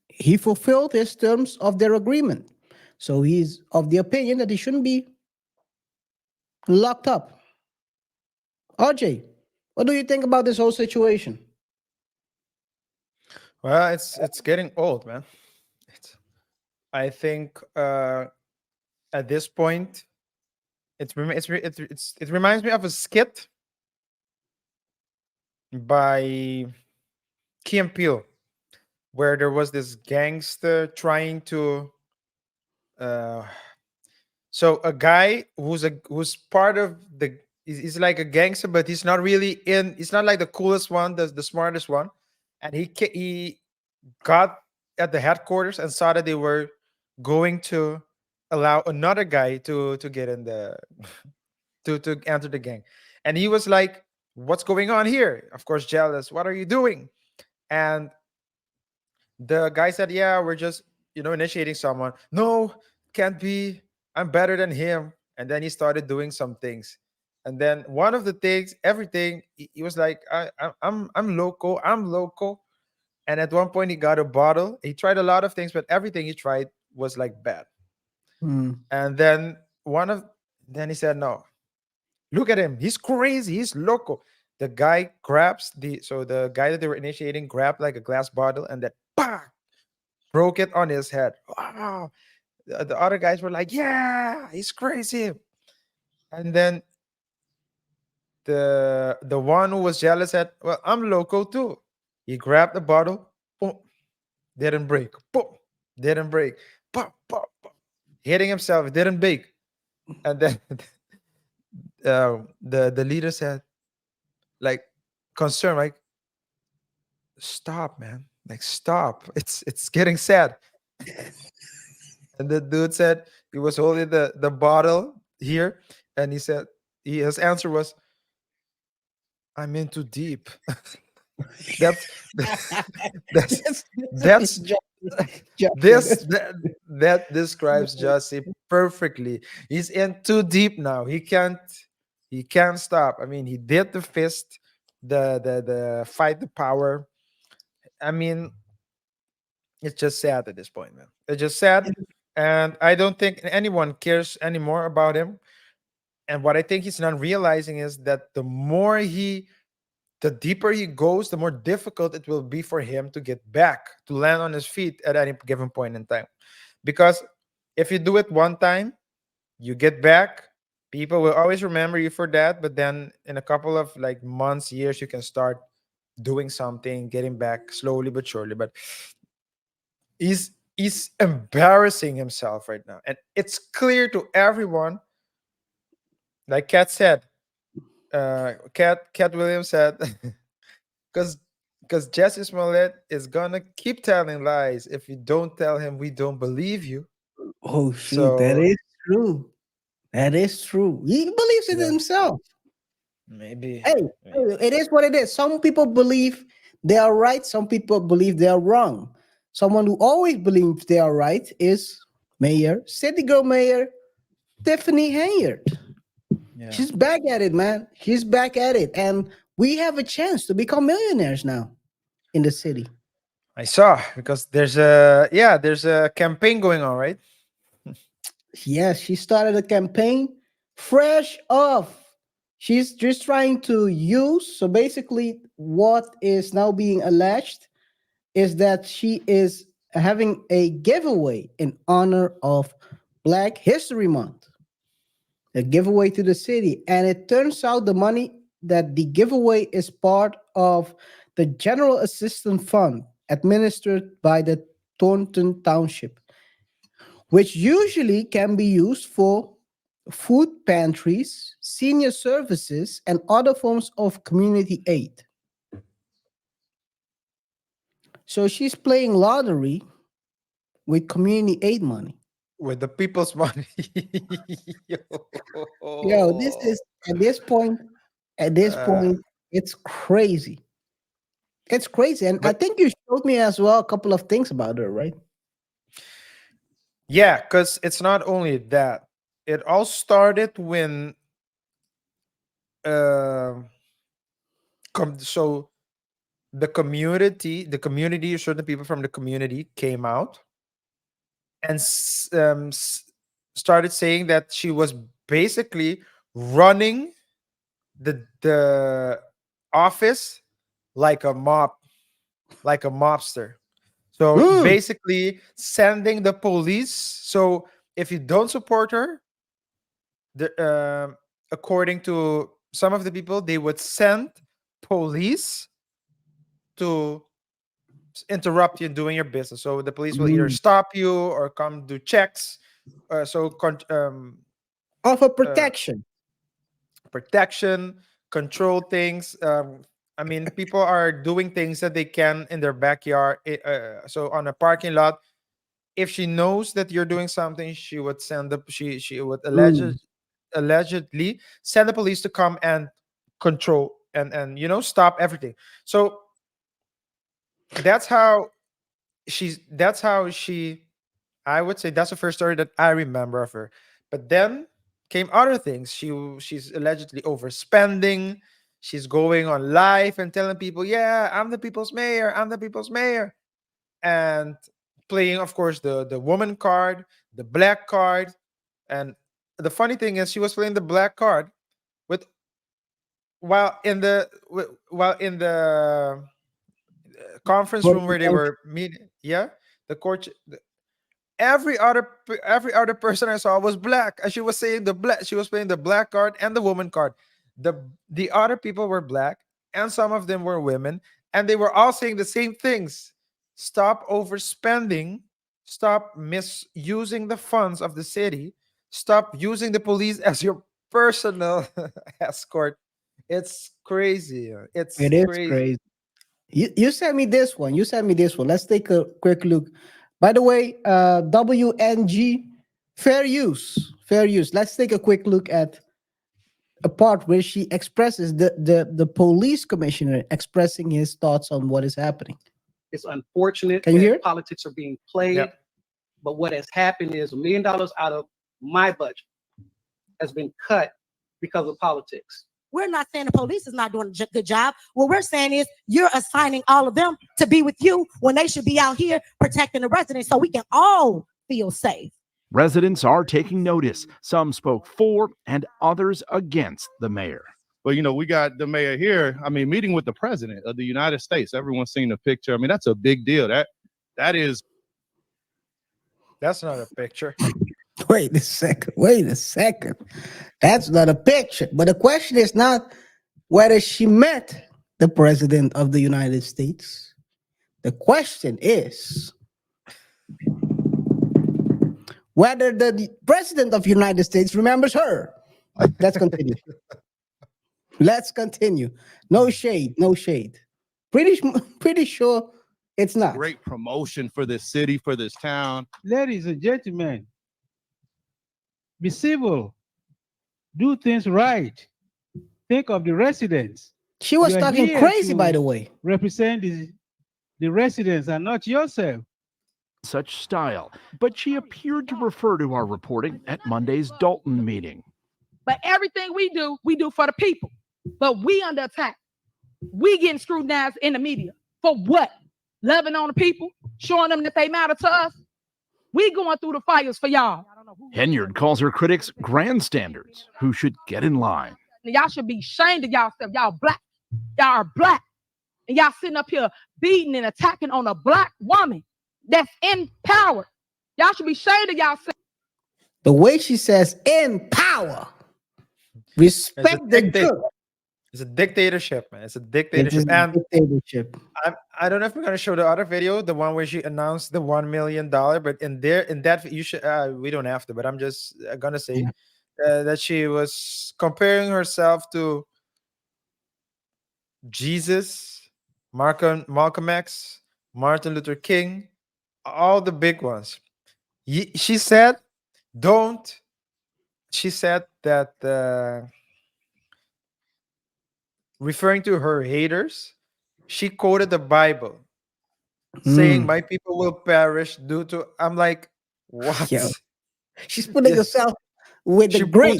he fulfilled his terms of their agreement. So he's of the opinion that he shouldn't be locked up. RJ, what do you think about this whole situation? Well, it's getting old, man. It's, I think at this point, it reminds me of a skit by Key and Peele, where there was this gangster trying to uh so a guy who's part of the he's like a gangster, but he's not like the coolest one, the smartest one. And he got at the headquarters and saw that they were going to allow another guy to get in the to enter the gang. And he was like, what's going on here? Of course, jealous. What are you doing? And the guy said, yeah, we're just, initiating someone. No, can't be. I'm better than him. And then he started doing some things. And then one of the things, everything, he was like, I'm local. I'm local. And at one point, he got a bottle. He tried a lot of things, but everything he tried was like bad. Hmm. And then he said, no, look at him. He's crazy. He's local. The guy grabs the guy that they were initiating grabbed like a glass bottle and then bah, broke it on his head. Wow. The other guys were like, yeah, he's crazy. And then the one who was jealous said, well, I'm local too. He grabbed the bottle, boom, didn't break, boom, didn't break, pop, pop, pop, hitting himself, it didn't break. And then the leader said, like, concerned, like, stop, man, like, stop. It's getting sad. And the dude said he was holding the bottle here, and he said his answer was, I'm in too deep. that's that's That's that's Justin. that describes Jussie perfectly. He's in too deep now. He can't stop. I mean, he did the fist, the fight the power. I mean, It's just sad at this point, man. It's just sad, and I don't think anyone cares anymore about him. And what I think he's not realizing is that the deeper he goes, the more difficult it will be for him to get back, to land on his feet at any given point in time. Because if you do it one time, you get back, people will always remember you for that. But then in a couple of like months, years, you can start doing something, getting back slowly but surely. But he's embarrassing himself right now. And it's clear to everyone, like Kat said, Cat Williams said, because Jesse Smollett is gonna keep telling lies. If you don't tell him, we don't believe you. Oh shoot, that So is true. That is true. He believes it yeah, himself. maybe, Hey, maybe. it is what it is. Some people believe they are right. Some people believe they are wrong. Someone who always believes they are right is Mayor, City Girl Mayor Tiffany Henyard. Yeah, She's back at it, man. She's back at it, and we have a chance to become millionaires now in the city. I saw because there's a campaign going on, right? Yes, she started a campaign fresh off. She's just trying to use. So basically, what is now being alleged is that she is having a giveaway in honor of Black History Month, a giveaway to the city. And it turns out the money that the giveaway is part of the General Assistance Fund administered by the Thornton Township, which usually can be used for food pantries, senior services, and other forms of community aid. So she's playing lottery with community aid money. With the people's money. Yo, this Yo. is at this Uh, point, it's crazy. It's crazy. And I but think you showed me as well a couple of things about her, right? yeah, because it's not only that. It all started when uh, so the community, certain people from the community came out and started saying that she was basically running the office like a like a mobster. So Mm, basically sending the police. So if you don't support her, according to some of the people, they would send police to interrupt you in doing your business. So the police will either mm. stop you or come do checks. Offer Uh, protection. protection, control things. I mean, people are doing things that they can in their backyard. So on a parking lot, if she knows that you're doing something, she would she would Mm. allegedly send the police to come and control and stop everything. So that's how she I would say that's the first story that I remember of her. But then came other things. She's allegedly overspending. She's going on live and telling people, "Yeah, I'm the people's mayor. I'm the people's mayor." And playing, of course, the woman card, the black card. And the funny thing is she was playing the black card with while in the conference room where they were meeting. Yeah, the court every other person I saw was black. And she was saying she was playing the black card and the woman card. The other people were black and some of them were women, and they were all saying the same things. Stop overspending, stop misusing the funds of the city, stop using the police as your personal escort. It's crazy. It It's is crazy. crazy. You sent me this one. You sent me this one. Let's take a quick look. By the way, WNG, fair use. Fair use. Let's take a quick look at a part where she expresses the police commissioner expressing his thoughts on what is happening. It's unfortunate Can you hear that it? politics are being Yeah. played, but what has happened is $1 million out of my budget has been cut because of politics. We're not saying the police is not doing a good job. What we're saying is you're assigning all of them to be with you when they should be out here protecting the residents so we can all feel safe. Residents are taking notice. Some spoke for and others against the mayor. But, we got the mayor here, meeting with the president of the United States. Everyone's seen the picture. That's a big deal. That is. That's not a picture. Wait a second. That's not a picture. But the question is not whether she met the president of the United States. The question is whether the president of the United States remembers her. Let's continue. Let's continue. No shade. Pretty sure it's not. Great promotion for this city, for this town. Ladies and gentlemen, be civil. Do things right. Think of the residents. She was You're talking here crazy, to by the way. Represent the residents and not yourself. Such style, but she appeared to refer to our reporting at Monday's Dalton meeting. But everything we do for the people. But we under attack. We getting scrutinized in the media. For what? Loving on the people? Showing them that they matter to us? We going through the fires for y'all. Henyard calls her critics grandstanders who should get in line. Y'all should be ashamed of yourself. Y'all black. Y'all are black. And y'all sitting up here beating and attacking on a black woman that's in power. Y'all should be ashamed of yourself. The way she says in power. Respect the good. It's a dictatorship, man. It's a dictatorship. I don't know if we're gonna show the other video, the one where she announced the $1 million, but in that you should we don't have to, but I'm just gonna say that she was comparing herself to Jesus, Malcolm X, Martin Luther King, all the big ones. She said that referring to her haters, she quoted the Bible saying, "My people will perish due to." I'm like, what? Yeah. She's putting herself with the great.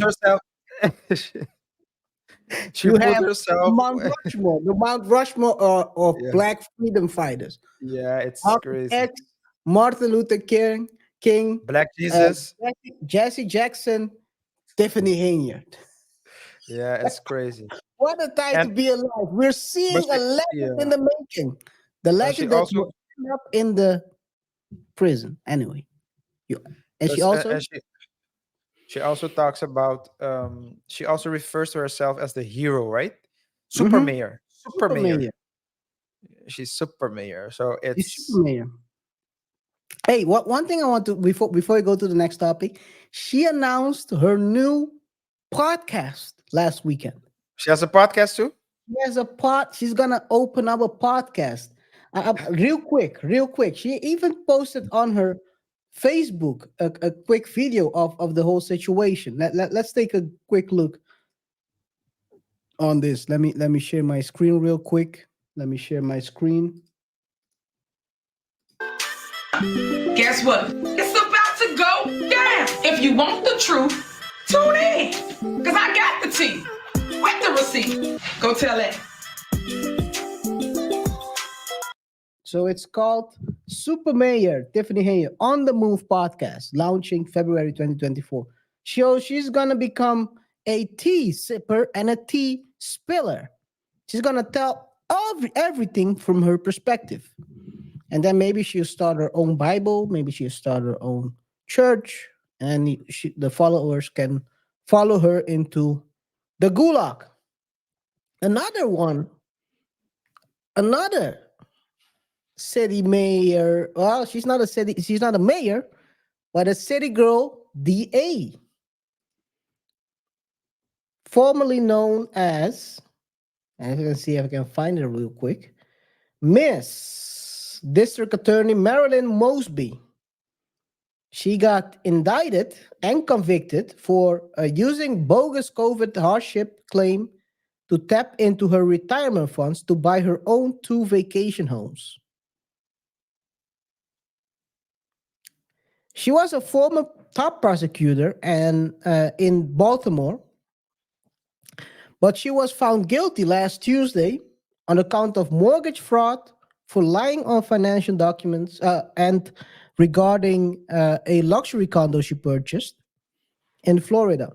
She put herself. The Mount Rushmore of Black freedom fighters. Yeah, it's crazy. X, Martin Luther King, Black Jesus, Jesse Jackson, Tiffany Henyard. Yeah, it's crazy. What a time to be alive. We're seeing a legend in the making. The legend that you end up in the prison. Anyway. She also talks about she also refers to herself as the hero, right? Super mayor. She's super mayor. So it's super mayor. Hey, one thing I want to before we go to the next topic, she announced her new podcast last weekend. She has a podcast too? She has she's gonna open up a podcast. Real quick. She even posted on her Facebook a quick video of the whole situation. Let's take a quick look on this. Let me share my screen real quick. Let me share my screen. Guess what? It's about to go down. If you want the truth, tune in. Because I got the tea. With the receipt. Go tell it. So it's called Super Mayor Tiffany Henyard on the Move podcast, launching February 2024. She's going to become a tea sipper and a tea spiller. She's going to tell everything from her perspective. And then maybe she'll start her own Bible. Maybe she'll start her own church. And the followers can follow her into the gulag. Another city mayor. Well, she's not a mayor, but a city girl DA. Formerly known as, and you can see if I can find it real quick, Miss District Attorney Marilyn Mosby. She got indicted and convicted for using bogus COVID hardship claim to tap into her retirement funds to buy her own 2 vacation homes. She was a former top prosecutor and in Baltimore, But she was found guilty last Tuesday on the count of mortgage fraud for lying on financial documents and regarding a luxury condo she purchased in Florida.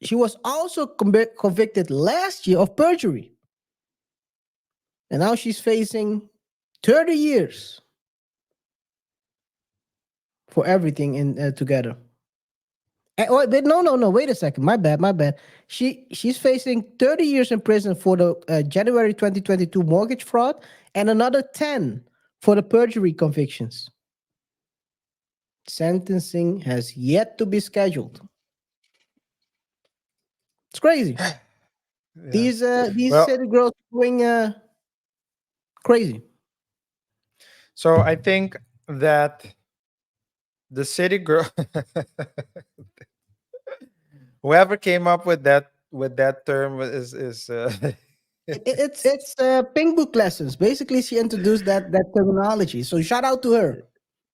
She was also convicted last year of perjury. And now she's facing 30 years for everything in together. No. Wait a second. My bad. She's facing 30 years in prison for the January 2022 mortgage fraud and another 10 for the perjury convictions. Sentencing has yet to be scheduled. It's crazy. These Well, city girls going crazy. so I think that the city girl, whoever came up with that term is It's Pink Book lessons. Basically, she introduced that terminology. So shout out to her.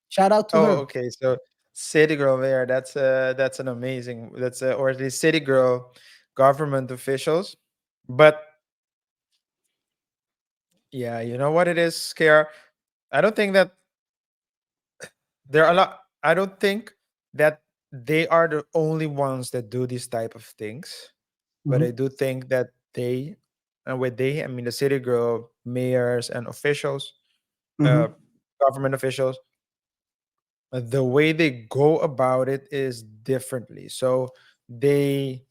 Shout out to oh, her. okay. So city girl there, that's an amazing, or at least city girl government officials. But yeah, you know what it is, KaiR? I don't think that there are a lot. I don't think that they are the only ones that do these type of things. But I do think that they, and with they, I mean the city girl, mayors, and officials, Mhm. government officials, the way they go about it is differently. So they,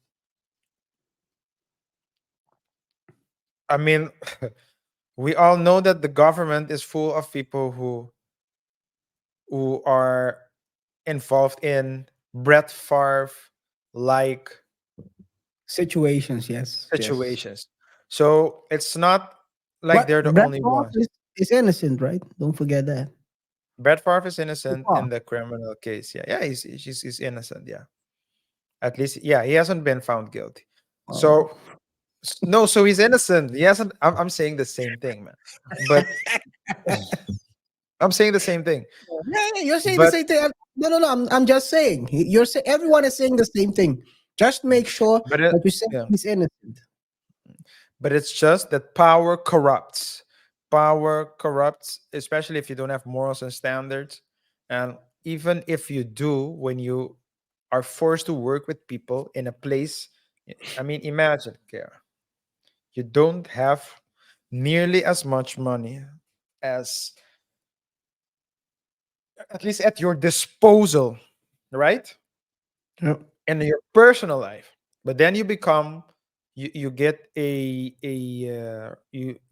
I mean, we all know that the government is full of people who are involved in Brett Favre like Situations, yes. situations. So it's not like But they're the Brad only Pitt ones. is innocent, right? Don't forget that. Brett Favre is innocent Oh, in the criminal case. Yeah, he's innocent. Yeah, at least, yeah, he hasn't been found guilty. oh. So no, so he's innocent. He hasn't. I'm saying the same thing, man. But I'm saying the same thing. Yeah, you're saying the But same thing. No. I'm just saying. You're saying everyone is saying the same thing. Just make sure but it, that you say yeah, he's innocent. but it's just that power corrupts. Power corrupts, especially if you don't have morals and standards. And even if you do, when you are forced to work with people in a place, I mean, imagine, Kara, you don't have nearly as much money as, at least at your disposal, right? Yep. In your personal life. But then you become, you get you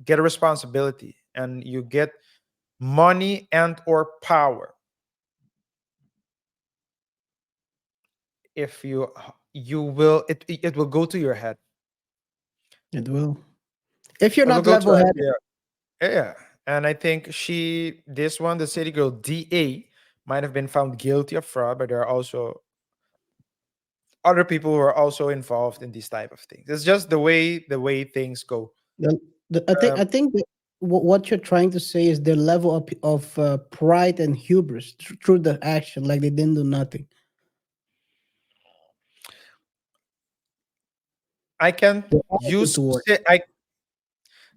get a responsibility, and you get money and or power. If you will, it will go to your head. It will. If you're It will not go to level our, headed. yeah. Yeah. And I think this one, the city girl DA, might have been found guilty of fraud, but there are also other people who are also involved in these type of things. It's just the way things go. I Um, think that what you're trying to say is their level of pride and hubris through the action, like they didn't do nothing. I can They're all use toward.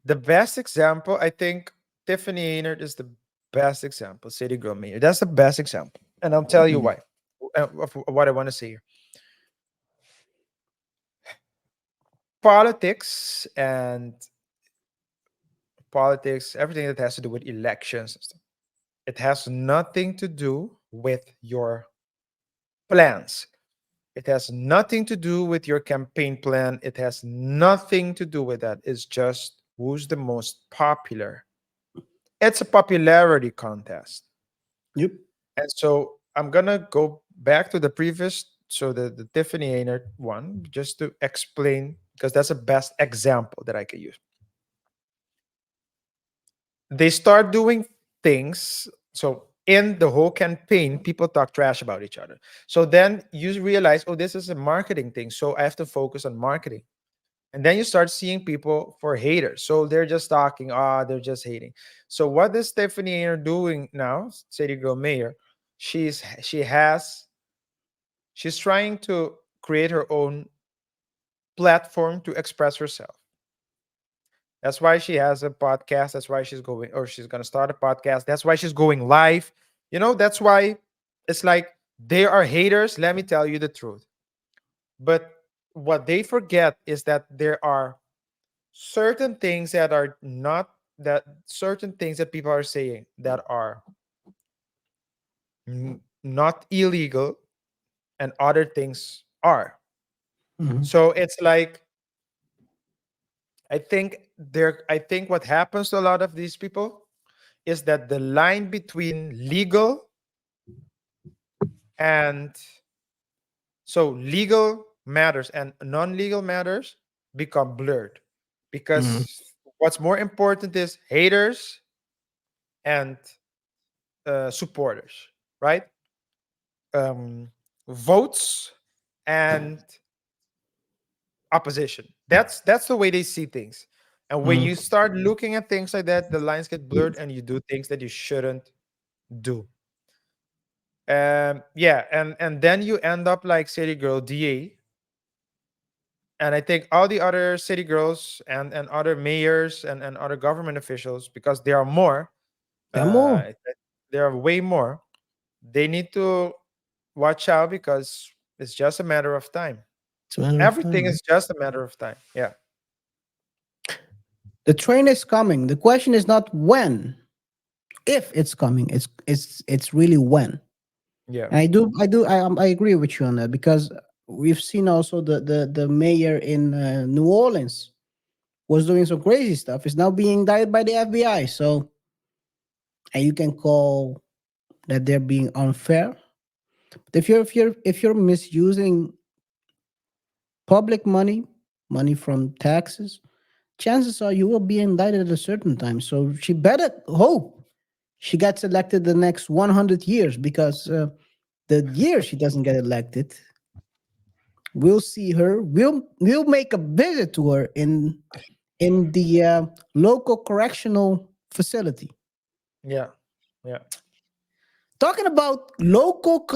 the best example. I think Tiffany Henyard is the best example. City girl mayor. That's the best example, and I'll tell you Mhm. why. Of what I want to say here. Politics and politics, everything that has to do with elections, and stuff, it has nothing to do with your plans. It has nothing to do with your campaign plan. It has nothing to do with that. It's just who's the most popular. It's a popularity contest. Yep. And so I'm gonna go back to the previous, so the Tiffany Henyard one, just to explain, because that's the best example that I could use. They start doing things. So in the whole campaign, people talk trash about each other. So then you realize, oh, this is a marketing thing. So I have to focus on marketing. And then you start seeing people for haters. So they're just talking, they're just hating. So what is Stephanie Ayer doing now, City Girl Mayor? She's trying to create her own platform to express herself. That's why she has a podcast. That's why she's going to start a podcast. That's why she's going live. That's why it's like they are haters. Let me tell you the truth. But what they forget is that there are certain things that are not that certain things that people are saying that are not illegal and other things are. Mhm. So it's like I think what happens to a lot of these people is that the line between legal and legal matters and non-legal matters become blurred Mhm. because what's more important is haters and supporters, right? Votes and opposition. That's the way they see things. And when Mhm. you start looking at things like that, the lines get blurred and you do things that you shouldn't do. Yeah, and then you end up like City Girl DA. And I think all the other city girls and other mayors and other government officials, because there are more, There are more. there are way more, they need to watch out because it's just a matter of time. It's a matter of Everything time. is just a matter of time. Yeah. The train is coming. The question is not when, if it's coming. It's really when. Yeah. And I agree with you on that because we've seen also the mayor in New Orleans was doing some crazy stuff. Is now being indicted by the FBI. So, and you can call that they're being unfair. But if you're misusing public money, money from taxes, chances are you will be indicted at a certain time. So she better hope she gets elected the next 100 years because the year she doesn't get elected, we'll see her. We'll make a visit to her in the local correctional facility. Yeah. Yeah. Talking about local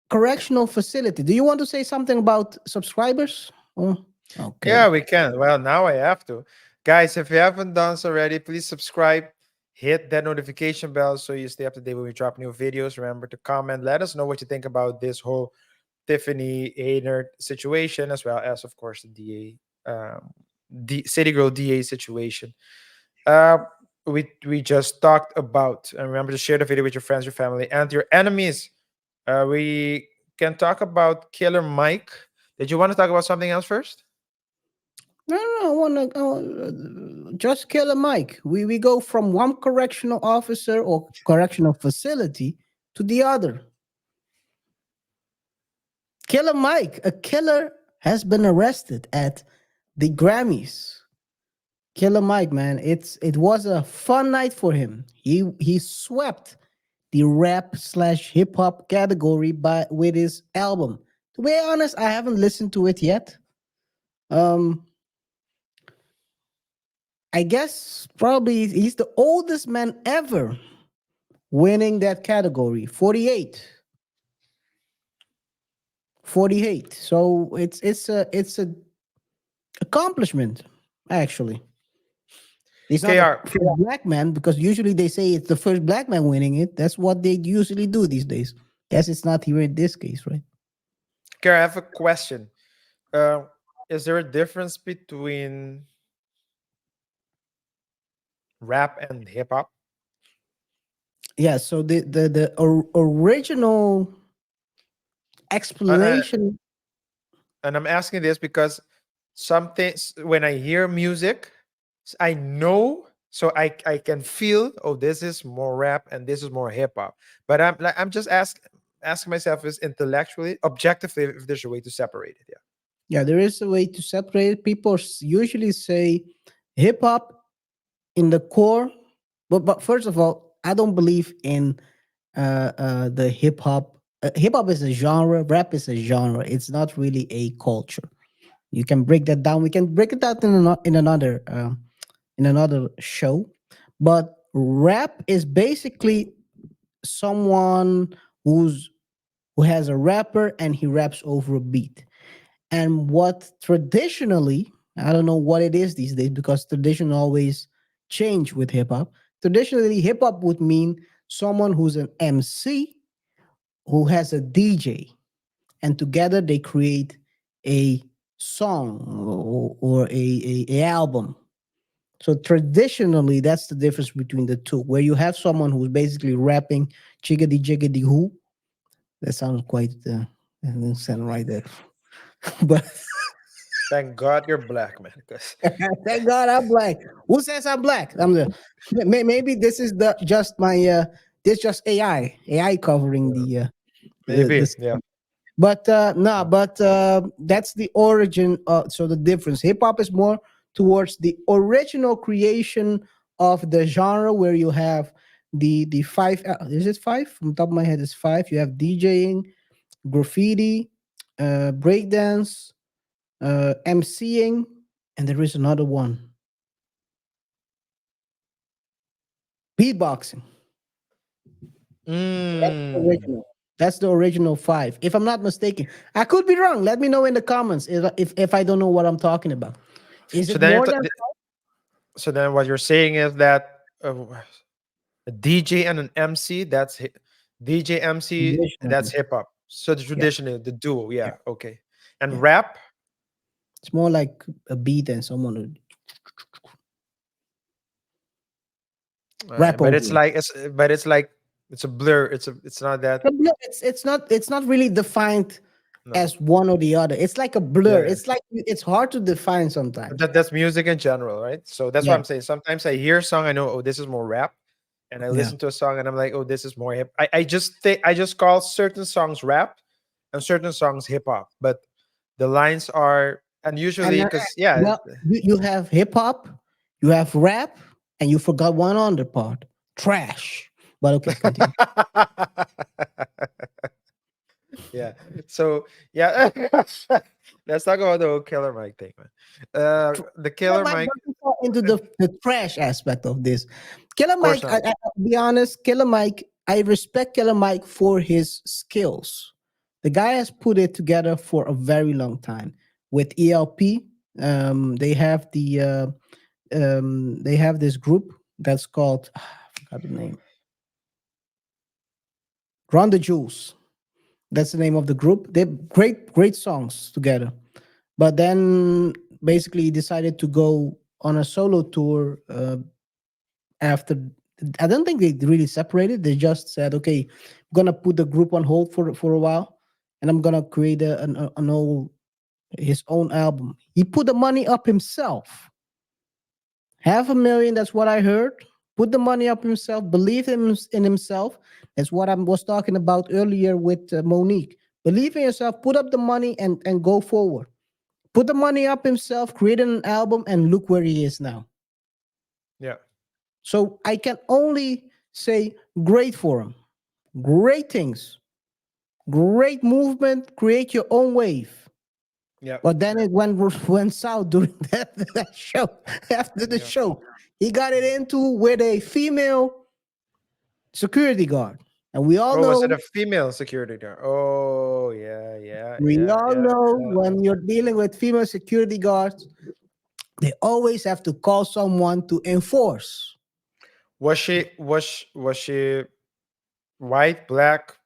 correctional facility, do you want to say something about subscribers? Oh, okay. Yeah, we can. Well, now I have to. Guys, if you haven't done so already, please subscribe, hit that notification bell so you stay up to date when we drop new videos. Remember to comment, let us know what you think about this whole Tiffany Henyard situation, as well as, of course, the City Girl DA situation. Uh, we just talked about, and remember to share the video with your friends, your family, and your enemies. We can talk about Killer Mike. Did you want to talk about something else first? No, I want to just kill a mic. We go from one correctional officer or correctional facility to the other. Killer Mike, a killer, has been arrested at the Grammys. Killer Mike, man, it was a fun night for him. He swept the rap/hip hop category with his album. To be honest, I haven't listened to it yet. I guess probably he's the oldest man ever winning that category. 48. 48. So it's a accomplishment, actually. It's not KR. the first black man because usually they say it's the first black man winning it. That's what they usually do these days. Guess it's not here in this case, right? KR, I have a question. Is there a difference between rap and hip hop? Yeah. So the original explanation. And I'm asking this because when I hear music, I know, so I can feel, oh, this is more rap and this is more hip hop. But I'm just asking myself is intellectually, objectively, if there's a way to separate it. Yeah. Yeah, there is a way to separate it. People usually say hip hop in the core, but first of all, I don't believe in the hip hop. Hip hop is a genre. Rap is a genre. It's not really a culture. You can break that down. We can break it out in another show. But rap is basically someone who has a rapper and he raps over a beat. And what traditionally, I don't know what it is these days because tradition always change with hip hop. Traditionally, hip hop would mean someone who's an MC who has a DJ, and together they create a song or a album. So traditionally, that's the difference between the two, where you have someone who's basically rapping jiggity jiggity who. That sounds quite that doesn't sound right there. But Thank God you're black, man. 'cause- thank God I'm black. Who says I'm black? I'm the maybe this is the just my this just AI covering Maybe, this. yeah. But no, but that's the origin. So the difference. Hip hop is more towards the original creation of the genre, where you have the five. Is it five? From the top of my head, it's five. You have DJing, graffiti, breakdance, MCing, and there is another one. Beatboxing. Mm. Original. That's the original five, if I'm not mistaken. I could be wrong. Let me know in the comments if I don't know what I'm talking about. Is So it then, more than so then, what you're saying is that a DJ and an MC, DJ MC, that's traditionally? hip hop. So the Yeah, traditional, the duo, yeah, yeah, okay. yeah. And rap, It's more like a beat and someone would rap but over it's it. like it's a blur. It's not that. But no, it's not really defined No, as one or the other. It's like a yeah, blur. yeah. It's like it's hard to define sometimes. That's music in general, right? So that's what Yeah, I'm saying. Sometimes I hear a song, I know, oh, this is more rap, and I yeah. listen to a song, and I'm like, oh, this is more hip. I just call certain songs rap, and certain songs hip hop, but the lines are and And usually because yeah, well, you have hip hop, you have rap, and you forgot one other part, trash. But okay, continue. yeah. So yeah, let's talk about the whole Killer Mike thing, man. The Killer Killer Mike Mike, doesn't fall into the trash aspect of this. Killer of course Mike, not. I'll be honest, Killer Mike, I respect Killer Mike for his skills. The guy has put it together for a very long time. With ELP, they have this group that's called I forgot the name. Run the Jewels. That's the name of the group. They great songs together. But then basically he decided to go on a solo tour after. I don't think they really separated. They just said, "Okay, I'm gonna put the group on hold for a while, and I'm gonna create his own album." He put the money up himself. 500,000. That's what I heard. Put the money up himself. Believe in himself. That's what I was talking about earlier with Monique. Believe in yourself. Put up the money and go forward. Put the money up himself. Created an album, and look where he is now. Yeah, So I can only say great for him. Great things. Great movement. Create your own wave. yeah, But then it went south during that show. After the yeah. show, he got it into with a female security guard, and we all Oh, was it know a female security guard? Oh, yeah, yeah, we yeah, all yeah, know yeah. when you're dealing with female security guards, they always have to call someone to enforce. Was she white, black?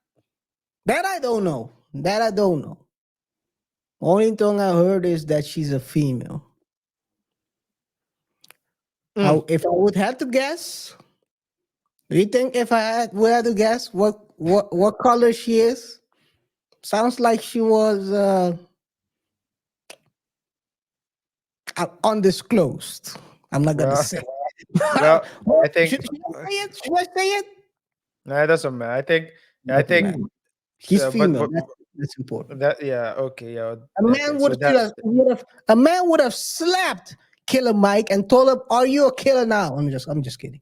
That I don't know. That I don't know. Only thing I heard is that she's a female. Mm. If I would have to guess, do you think if would have to guess what color she is? Sounds like she was undisclosed. I'm not gonna Well, say. well, Well, I think should I say it? Should I say it? no, it doesn't matter. I Doesn't think, matter. She's but female. That's important. that yeah, okay, yeah, A okay. man So would have a man would have slapped Killer Mike and told him, "Are you a killer now?" I'm just kidding.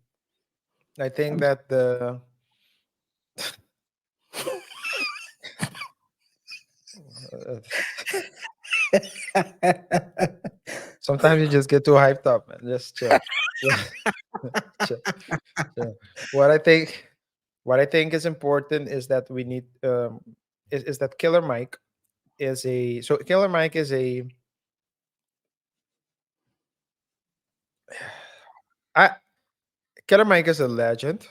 I think I'm that the sometimes you just get too hyped up, man. Just chill. Yeah. Chill, chill. What I think is important is that we need is that Killer Mike is a so Killer Mike is a I Killer Mike is a legend.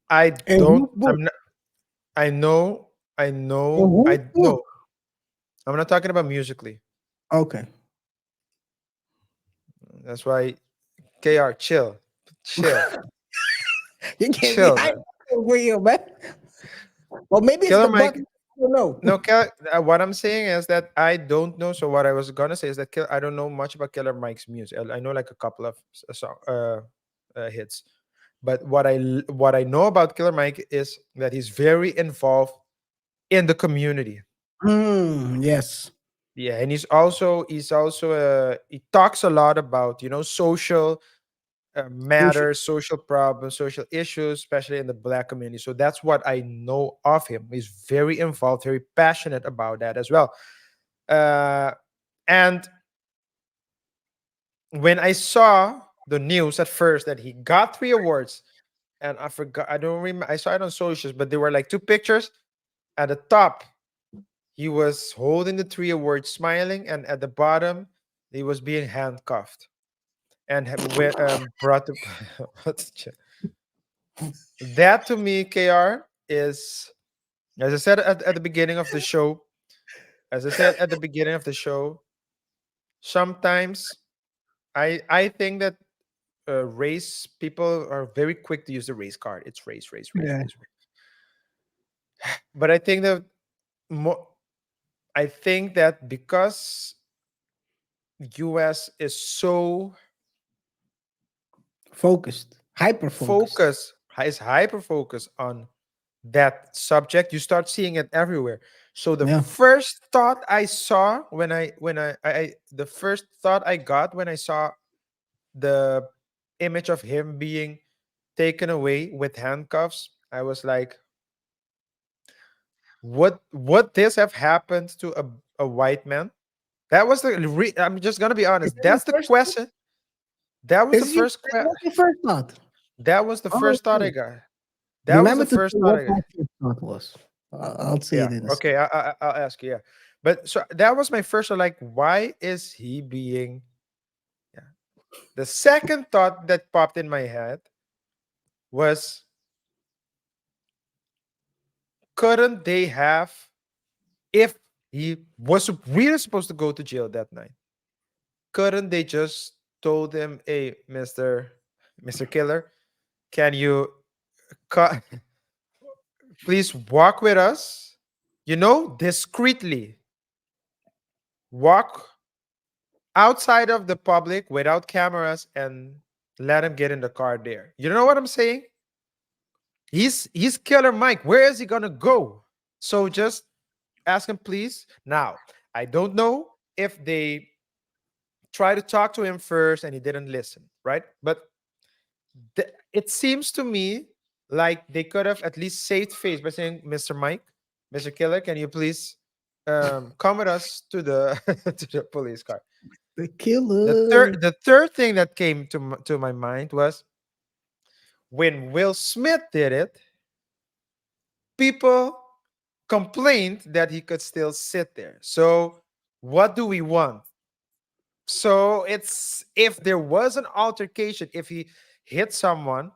I And don't. whose book? I'm not. I know. I And know. whose I book? know. I'm not talking about musically. Okay. That's why KR, chill, chill, You can't be chill, hype man. over here, man. Or maybe it's Killer the Mike. button. I don't know. No, what I'm saying is that I don't know. So what I was gonna say is that I don't know much about Killer Mike's music. I know like a couple of song hits, but what I know about Killer Mike is that he's very involved in the community. Yes. Yeah, and he's also he talks a lot about social Social. matters, social problems, social issues, especially in the Black community. So that's what I know of him. He's very involved, very passionate about that as well. Uh, and when I saw the news at first that he got 3 awards, and I forgot, I don't remember, I saw it on socials, but there were like 2 pictures. At the top, he was holding the 3 awards, smiling, and at the bottom, he was being handcuffed and brought to. What's that to me, KR, is, as I said at the beginning of the show, sometimes I think that race people are very quick to use the race card. It's race, race, race, Yeah. race, race. But I think that more. I think that because US is so Focused. Hyper focused. is hyper focused on that subject, you start seeing it everywhere. So the Yeah. first thought I saw when I the first thought I got when I saw the image of him being taken away with handcuffs, I was like, would this have happened to a white man? That was I'm just gonna be Is honest. that That's the the first thought? question. That was the Is you first what's your first thought? that was the Oh, first thought I okay. got. That was Remember the to say first thought what I got. my first thought was. I'll say Yeah. it in a Okay. second. I'll ask you. Yeah. But so that was my first. Like, why is he being? Yeah. The second thought that popped in my head was, couldn't they have, if he was really supposed to go to jail that night, couldn't they just told him, "Hey, Mister Killer, can you cut? Please walk with us. Discreetly walk outside of the public without cameras and let him get in the car there." You know what I'm saying? He's Killer Mike. Where is he gonna go? So just ask him, please. Now, I don't know if they try to talk to him first and he didn't listen, right? But it seems to me like they could have at least saved face by saying, Mr. Mike, Mr. Killer, can you please come with us to the to the police car? The The killer. third thing that came to my mind was when Will Smith did it, people complained that he could still sit there. So what do we want? So it's, if there was an altercation, if he hit someone,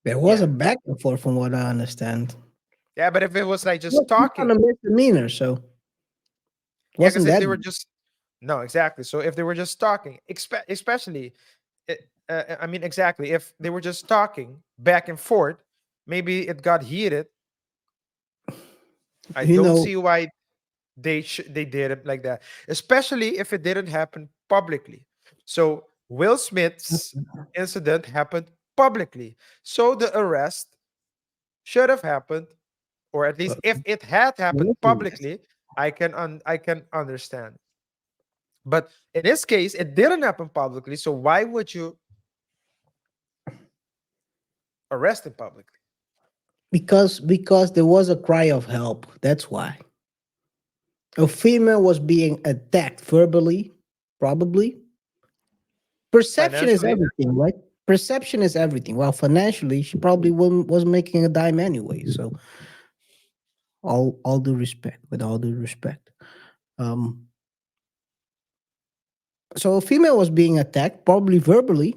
There was yeah. a back and forth from what I understand. Yeah, but if it was like It just was not talking, a misdemeanor, so yeah, wasn't because if that they were just, no, exactly. So if they were just talking, especially, I mean, exactly, if they were just talking back and forth, maybe it got heated. I you don't know see why they did it like that, especially if it didn't happen publicly. So Will Smith's incident happened publicly, so the arrest should have happened, or at least but if it had happened wasn't it? publicly, I can understand. But in this case, it didn't happen publicly. So why would you arrest him publicly? Because there was a cry of help. That's why. A female was being attacked verbally, probably. Perception is Financially, everything, right? Perception is everything. Well, financially, she probably wasn't making a dime anyway. So All due respect, with all due respect. Um, so a female was being attacked, probably verbally.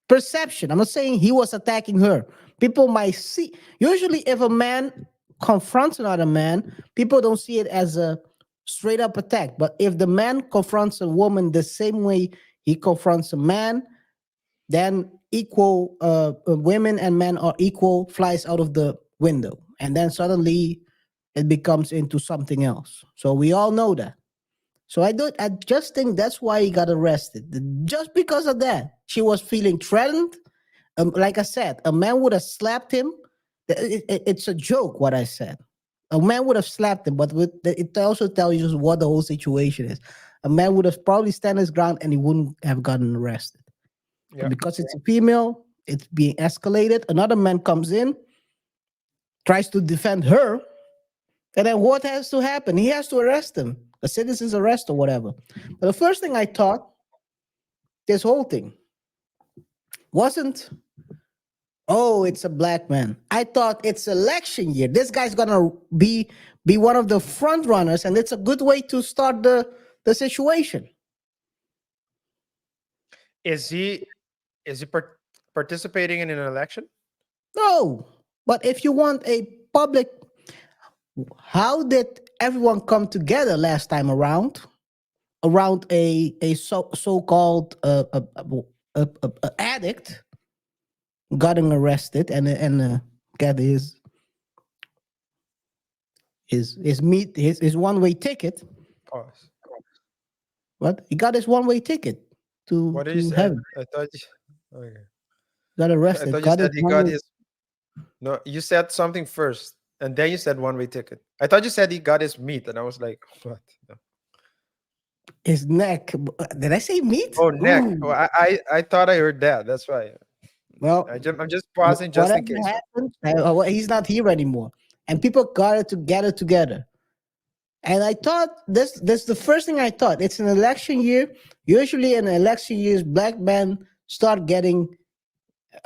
Perception. I'm not saying he was attacking her. People might see. Usually, if a man confronts another man, people don't see it as a straight up attack. But if the man confronts a woman the same way he confronts a man, then equal women and men are equal flies out of the window, and then suddenly it becomes into something else. So we all know that. So I just think that's why he got arrested. Just because of that. She was feeling threatened. Like I said, a man would have slapped him. It's a joke what I said. A man would have slapped him, but it also tells you what the whole situation is. A man would have probably stand his ground and he wouldn't have gotten arrested. Yeah. Because it's a female, it's being escalated. Another man comes in, tries to defend her, and then what has to happen? He has to arrest him, a citizen's arrest or whatever. But the first thing I thought, this whole thing wasn't, oh, it's a black man. I thought it's election year. This guy's gonna be one of the front runners, and it's a good way to start the situation. Is he participating in an election? No, but if you want a public, how did everyone come together last time around a so-called addict getting arrested and get his one-way ticket? Pause. What? He got his one-way ticket to What did you say? heaven. I thought okay. Got I arrested. thought you Got said his he got one-way- his. No, you said something first, and then you said one-way ticket. I thought you said he got his meat, and I was like, what? No. his neck. Did I say meat? Oh, neck. Ooh. Oh, I thought I heard that. That's why. Well, I'm just pausing just in whatever case. happened, well, he's not here anymore, and people got to gather together. And I thought this the first thing I thought. It's an election year. Usually, in election years, black men start getting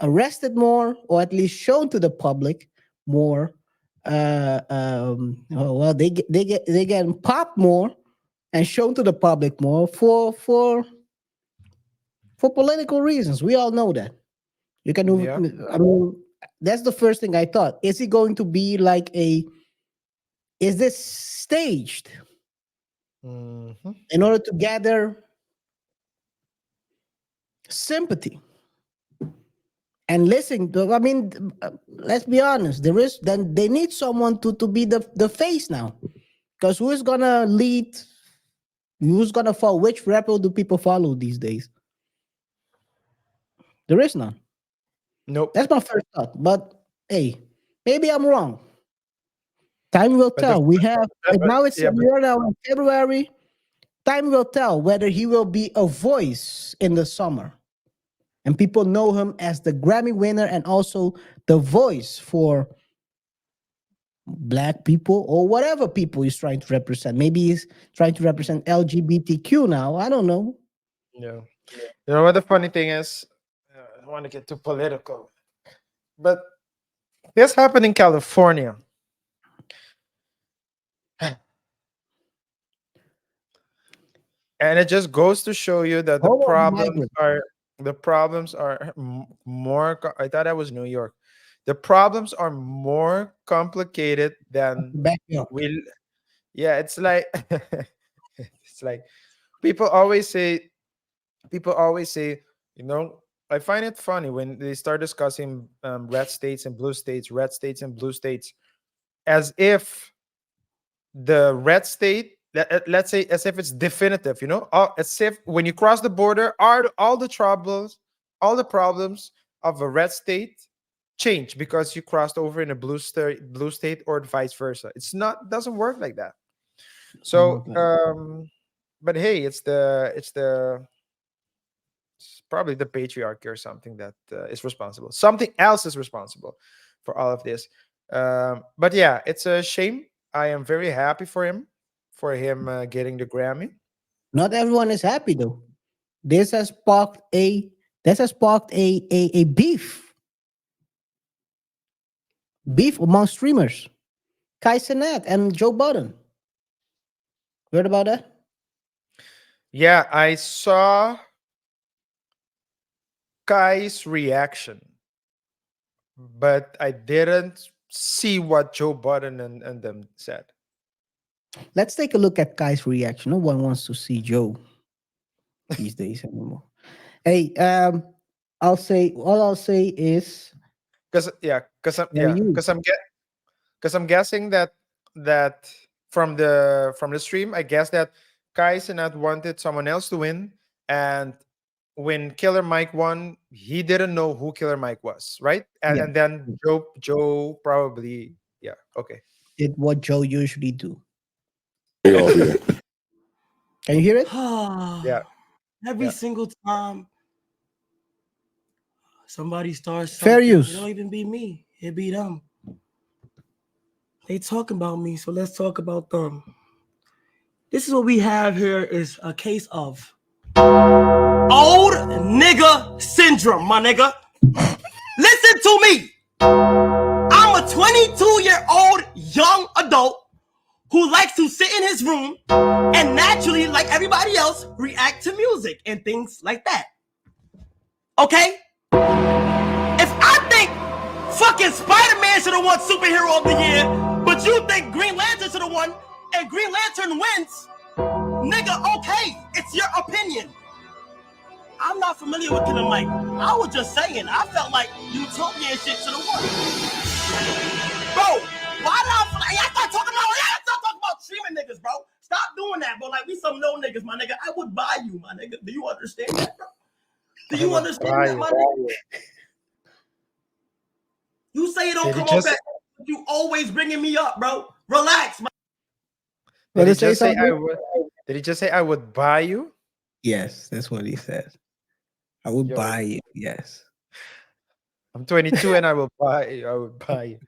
arrested more, or at least shown to the public more. Well, they get popped more and shown to the public more for political reasons. We all know that. You can, Yeah. I mean, that's the first thing I thought. Is he going to be like is this staged Mhm. in order to gather sympathy? And listen, I mean, let's be honest. Then they need someone to be the face now, because who is gonna lead? Who's gonna follow? Which rapper do people follow these days? There is none. Nope. That's my first thought. But hey, maybe I'm wrong. Time will But tell. We have now it's yeah, but- we are now in February. Time will tell whether he will be a voice in the summer. And people know him as the Grammy winner and also the voice for black people or whatever people he's trying to represent. Maybe he's trying to represent LGBTQ now. I don't know. Yeah. You know what the funny thing is? I don't want to get too political, but this happened in California. And it just goes to show you that Hold on, the problems are more. I thought that was New York. The problems are more complicated than Back up. we. Yeah, it's like it's like people always say. People always say, you know, I find it funny when they start discussing red states and blue states, red states and blue states, as if the red state, let's say, as if it's definitive, you know, as if when you cross the border, all the troubles, all the problems of a red state change because you crossed over in a blue state, or vice versa. It's not, doesn't work like that. So, but hey, it's probably the patriarchy or something that is responsible. Something else is responsible for all of this. But yeah, it's a shame. I am very happy for him getting the Grammy. Not everyone is happy though. This has sparked a beef among streamers. Cenat and Joe Budden. Heard about that? Yeah, I saw Kai's reaction, but I didn't see what Joe Budden and them said. Let's take a look at Kai's reaction. No one wants to see Joe these days anymore. Hey, all I'll say is Because yeah, because I'm Fair yeah, use. because I'm guessing that from the stream, I guess that Kai Cenat wanted someone else to win, and when Killer Mike won, he didn't know who Killer Mike was, right? Yeah. And then Joe probably yeah, okay. did what Joe usually do. Get off here. Can you hear it? Yeah. Every Yeah. single time somebody starts Fair something, use. it don't even be me. It be them. They talking about me, so let's talk about them. This is what we have here is a case of old nigga syndrome, my nigga. Listen to me. I'm a 22-year-old young adult who likes to sit in his room and naturally, like everybody else, react to music and things like that. Okay? If I think fucking Spider-Man should have won Superhero of the Year, but you think Green Lantern should have won, and Green Lantern wins, nigga, okay, it's your opinion. I'm not familiar with Killer Mike. I was just saying, I felt like Utopia and shit should have won. Bro, why did I start talking about streaming niggas, bro? Stop doing that, bro. Like, we some no niggas, my nigga. I would buy you, my nigga. Do you understand that, bro? Do you understand that, my nigga? You say it don't Did he come just- up back. You always bringing me up, bro. Relax, man. Did he Wanna say just say I something? would? Did he just say I would buy you? Yes, that's what he said. I will Yo. buy you. Yes. I'm 22 and I will buy you. I would buy you.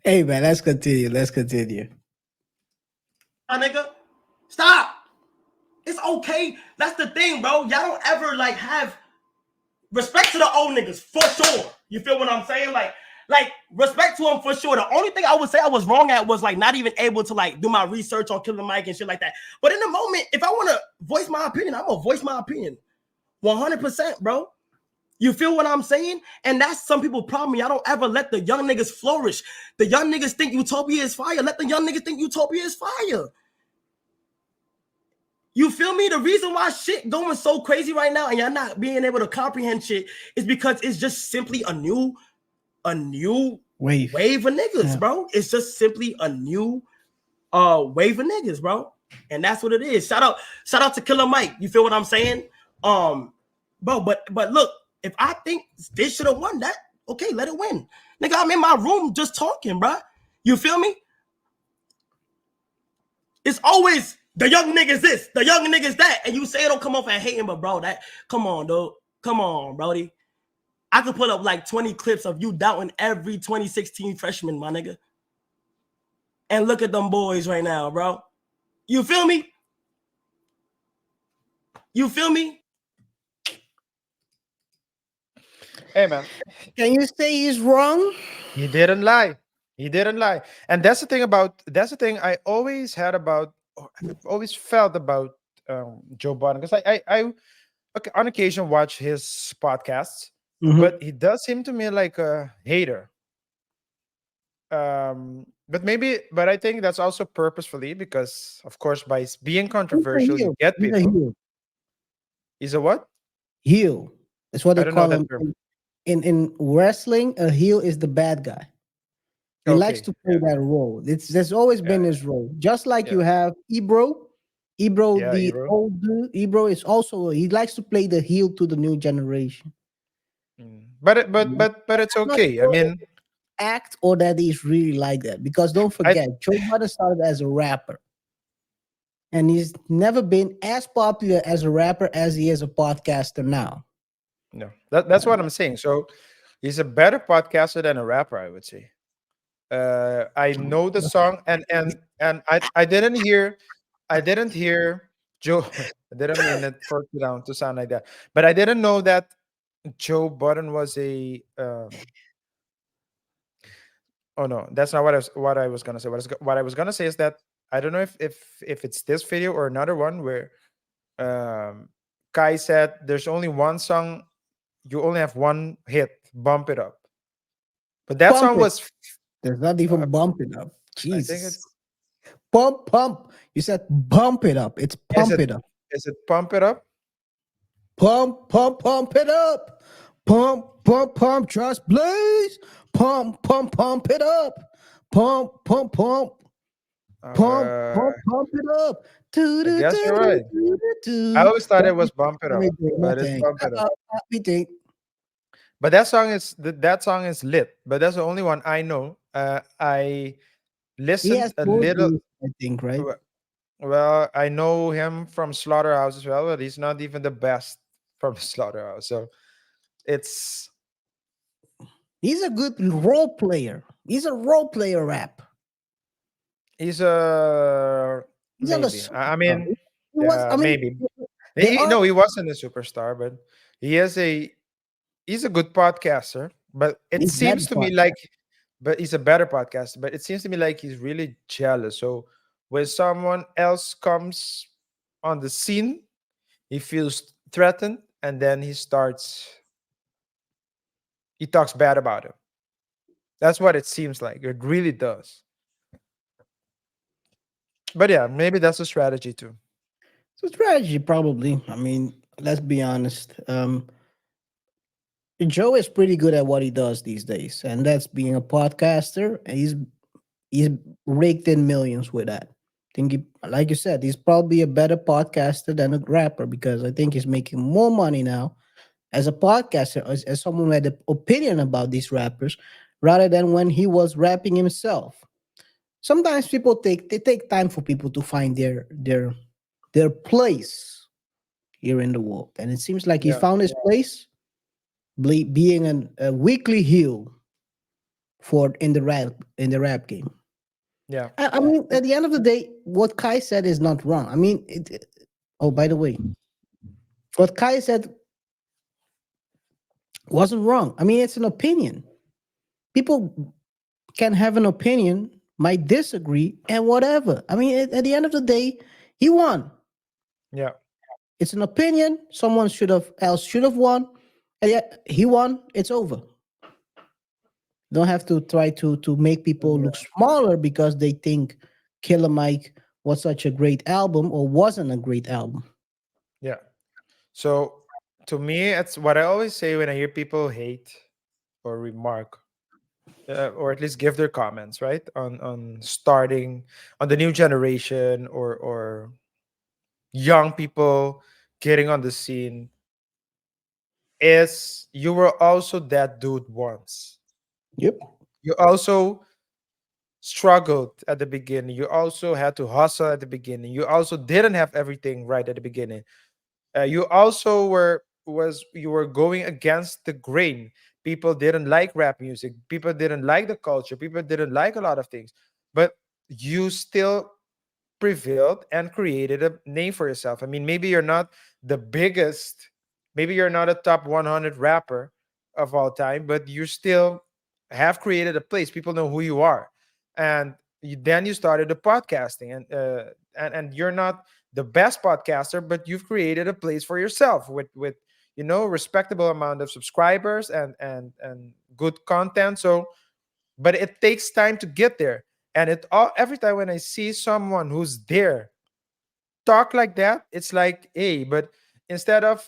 Hey man, let's continue. Let's continue. My nigga. Stop. It's okay. That's the thing, bro. Y'all don't ever like have respect to the old niggas for sure. You feel what I'm saying? Like respect to them for sure. The only thing I would say I was wrong at was like not even able to like do my research on Killer Mike and shit like that. But in the moment, if I want to voice my opinion, I'm gonna voice my opinion. 100%, bro. You feel what I'm saying? And that's some people's problem. Y'all don't ever let the young niggas flourish. The young niggas think Utopia is fire. Let the young niggas think Utopia is fire. You feel me? The reason why shit going so crazy right now and y'all not being able to comprehend shit is because it's just simply a new Wave. wave of niggas, Yeah. bro. It's just simply a new wave of niggas, bro. And that's what it is. Shout out to Killer Mike. You feel what I'm saying? Bro, but look, if I think this should have won that, okay, let it win. Nigga, I'm in my room just talking, bro. You feel me? It's always the young niggas this, the young niggas that, and you say it don't come off at hating, but bro, that come on, dude. Come on, brody. I could put up like 20 clips of you doubting every 2016 freshman, my nigga. And look at them boys right now, bro. You feel me? You feel me? Hey man, Can you say he's wrong? he didn't lie. He didn't lie. And that's the thing I always had about, or I've always felt about Joe Budden, because I okay, on occasion watch his podcasts, Mhm. but he does seem to me like a hater. But I think that's also purposefully because, of course, by being controversial, you get He's a people. heel. He's a what? Heel. That's what I they don't know call that him. term. In wrestling, a heel is the bad guy. He likes Okay, to play that role. That's always been his role. Just like you Yeah. have Ebro. Ebro, Yeah, the Ebro. old dude. Ebro is also he likes to play the heel to the new generation. But it's Not okay. I sure mean, act or that he's really like that. Because don't forget, Joe Budden started as a rapper. And he's never been as popular as a rapper as he is a podcaster now. no, that's what I'm saying. So he's a better podcaster than a rapper, I would say. I know the song, and I didn't hear Joe. I didn't mean it for it to sound like that, but I didn't know that Joe Budden was a Oh no, that's not what I was gonna say. What I was gonna say is that I don't know if it's this video or another one where um Kai said there's only one song, you only have one hit, bump it up. But that Pump song it. was There's not even bump it up. I think Jesus. it's Pump. You said bump it up. It's is pump it it up. is it pump it up? Pump it up. Pump, trust blaze. Pump it up. Pump it up. I guess you're right. I always thought it was bump it up, but it's pump it up. We think. But that song is lit. But that's the only one I know. I He listened has a more little. views, I think, right? Well, I know him from Slaughterhouse as well, but he's not even the best from Slaughterhouse. So it's He's a good role player. He's a role player rap. he's a He's not a maybe. I mean, superstar. He was, I mean, maybe. they are- No, he wasn't a superstar, but he's a good podcaster. But it He's seems better to me like, but he's a better podcaster. But it seems to me like he's really jealous. So when someone else comes on the scene, he feels threatened, and then he talks bad about him. That's what it seems like. It really does. But yeah, maybe that's a strategy too. it's a strategy, probably. I mean, let's be honest. Joe is pretty good at what he does these days, and that's being a podcaster. And he's raked in millions with that. I think like you said, he's probably a better podcaster than a rapper because I think he's making more money now as a podcaster, as someone who had an opinion about these rappers, rather than when he was rapping himself. Sometimes people take time for people to find their place here in the world, and it seems like he Yeah. found his place being a weekly heel for in the rap game. Yeah. I mean, at the end of the day, what Kai said is not wrong. I mean, oh, by the way, what Kai said wasn't wrong. I mean, it's an opinion. People can have an opinion, might disagree, and whatever. I mean, at the end of the day, he won. Yeah. It's an opinion. Someone should have won, and yet he won. It's over. Don't have to try to make people look smaller because they think Killer Mike was such a great album or wasn't a great album. Yeah. So to me, it's what I always say when I hear people hate or remark, or at least give their comments, right, on starting on the new generation or young people getting on the scene, is you were also that dude once. Yep. You also struggled at the beginning. You also had to hustle at the beginning. You also didn't have everything right at the beginning. You also you were going against the grain. People didn't like rap music. People didn't like the culture. People didn't like a lot of things. But you still prevailed and created a name for yourself. I mean, maybe you're not the biggest, maybe you're not a top 100 rapper of all time, but you still have created a place. People know who you are. And then you started the podcasting, and you're not the best podcaster, but you've created a place for yourself with respectable amount of subscribers and good content. So, but it takes time to get there. And every time when I see someone who's there talk like that, it's like, hey, but instead of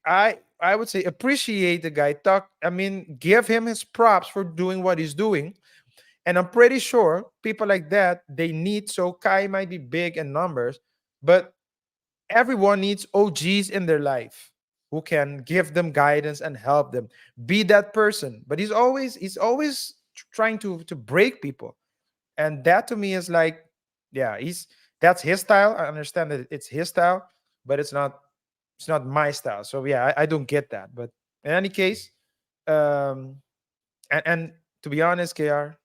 I would say appreciate the guy, give him his props for doing what he's doing. And I'm pretty sure people like that, they need, so Kai might be big in numbers, but everyone needs OGs in their life who can give them guidance and help them be that person. But he's always trying to break people. And that to me is like, yeah, that's his style. I understand that it's his style, but it's not my style. So yeah, I don't get that. But in any case, and to be honest, KR,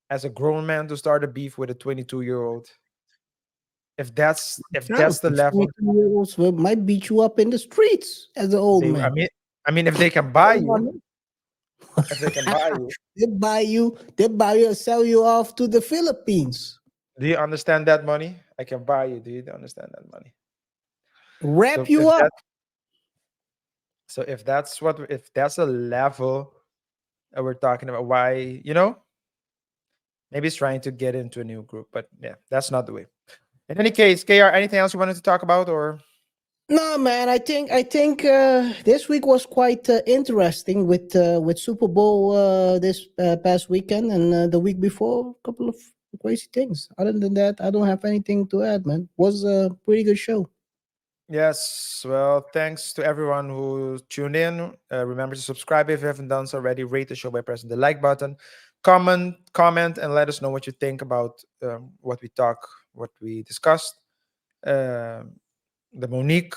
as a grown man to start a beef with a 22-year-old, if that's the level, 22-year-olds might beat you up in the streets as an old man. I mean, if they can buy you, If they can buy you. They buy you and sell you off to the Philippines. Do you understand that money? I can buy you. Do you understand that money? Wrap So you if up. that- So if that's a level that we're talking about, why, maybe it's trying to get into a new group, but yeah, that's not the way. In any case, KR, anything else you wanted to talk about, or No, man. I think this week was quite interesting with Super Bowl this past weekend, and the week before, a couple of crazy things. Other than that, I don't have anything to add, man. Was a pretty good show. yes, well, thanks to everyone who tuned in. Remember to subscribe if you haven't done so already. Rate the show by pressing the like button. Comment, and let us know what you think about what we discussed. The Monique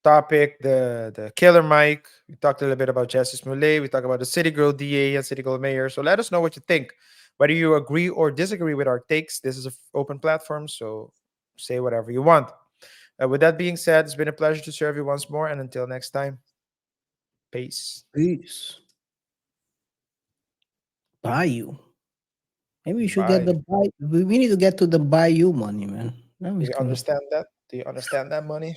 topic, the Killer Mike. We talked a little bit about Jussie Smollett. We talked about the City Girl DA and City Girl Mayor. So let us know what you think. Whether you agree or disagree with our takes, this is an open platform, so say whatever you want. With that being said, it's been a pleasure to serve you once more, and until next time, peace. Peace. Bayou. Maybe we should get Bye. the buy. We need to get to the Bayou money, man. That Do was you cool. understand that? Do you understand that money?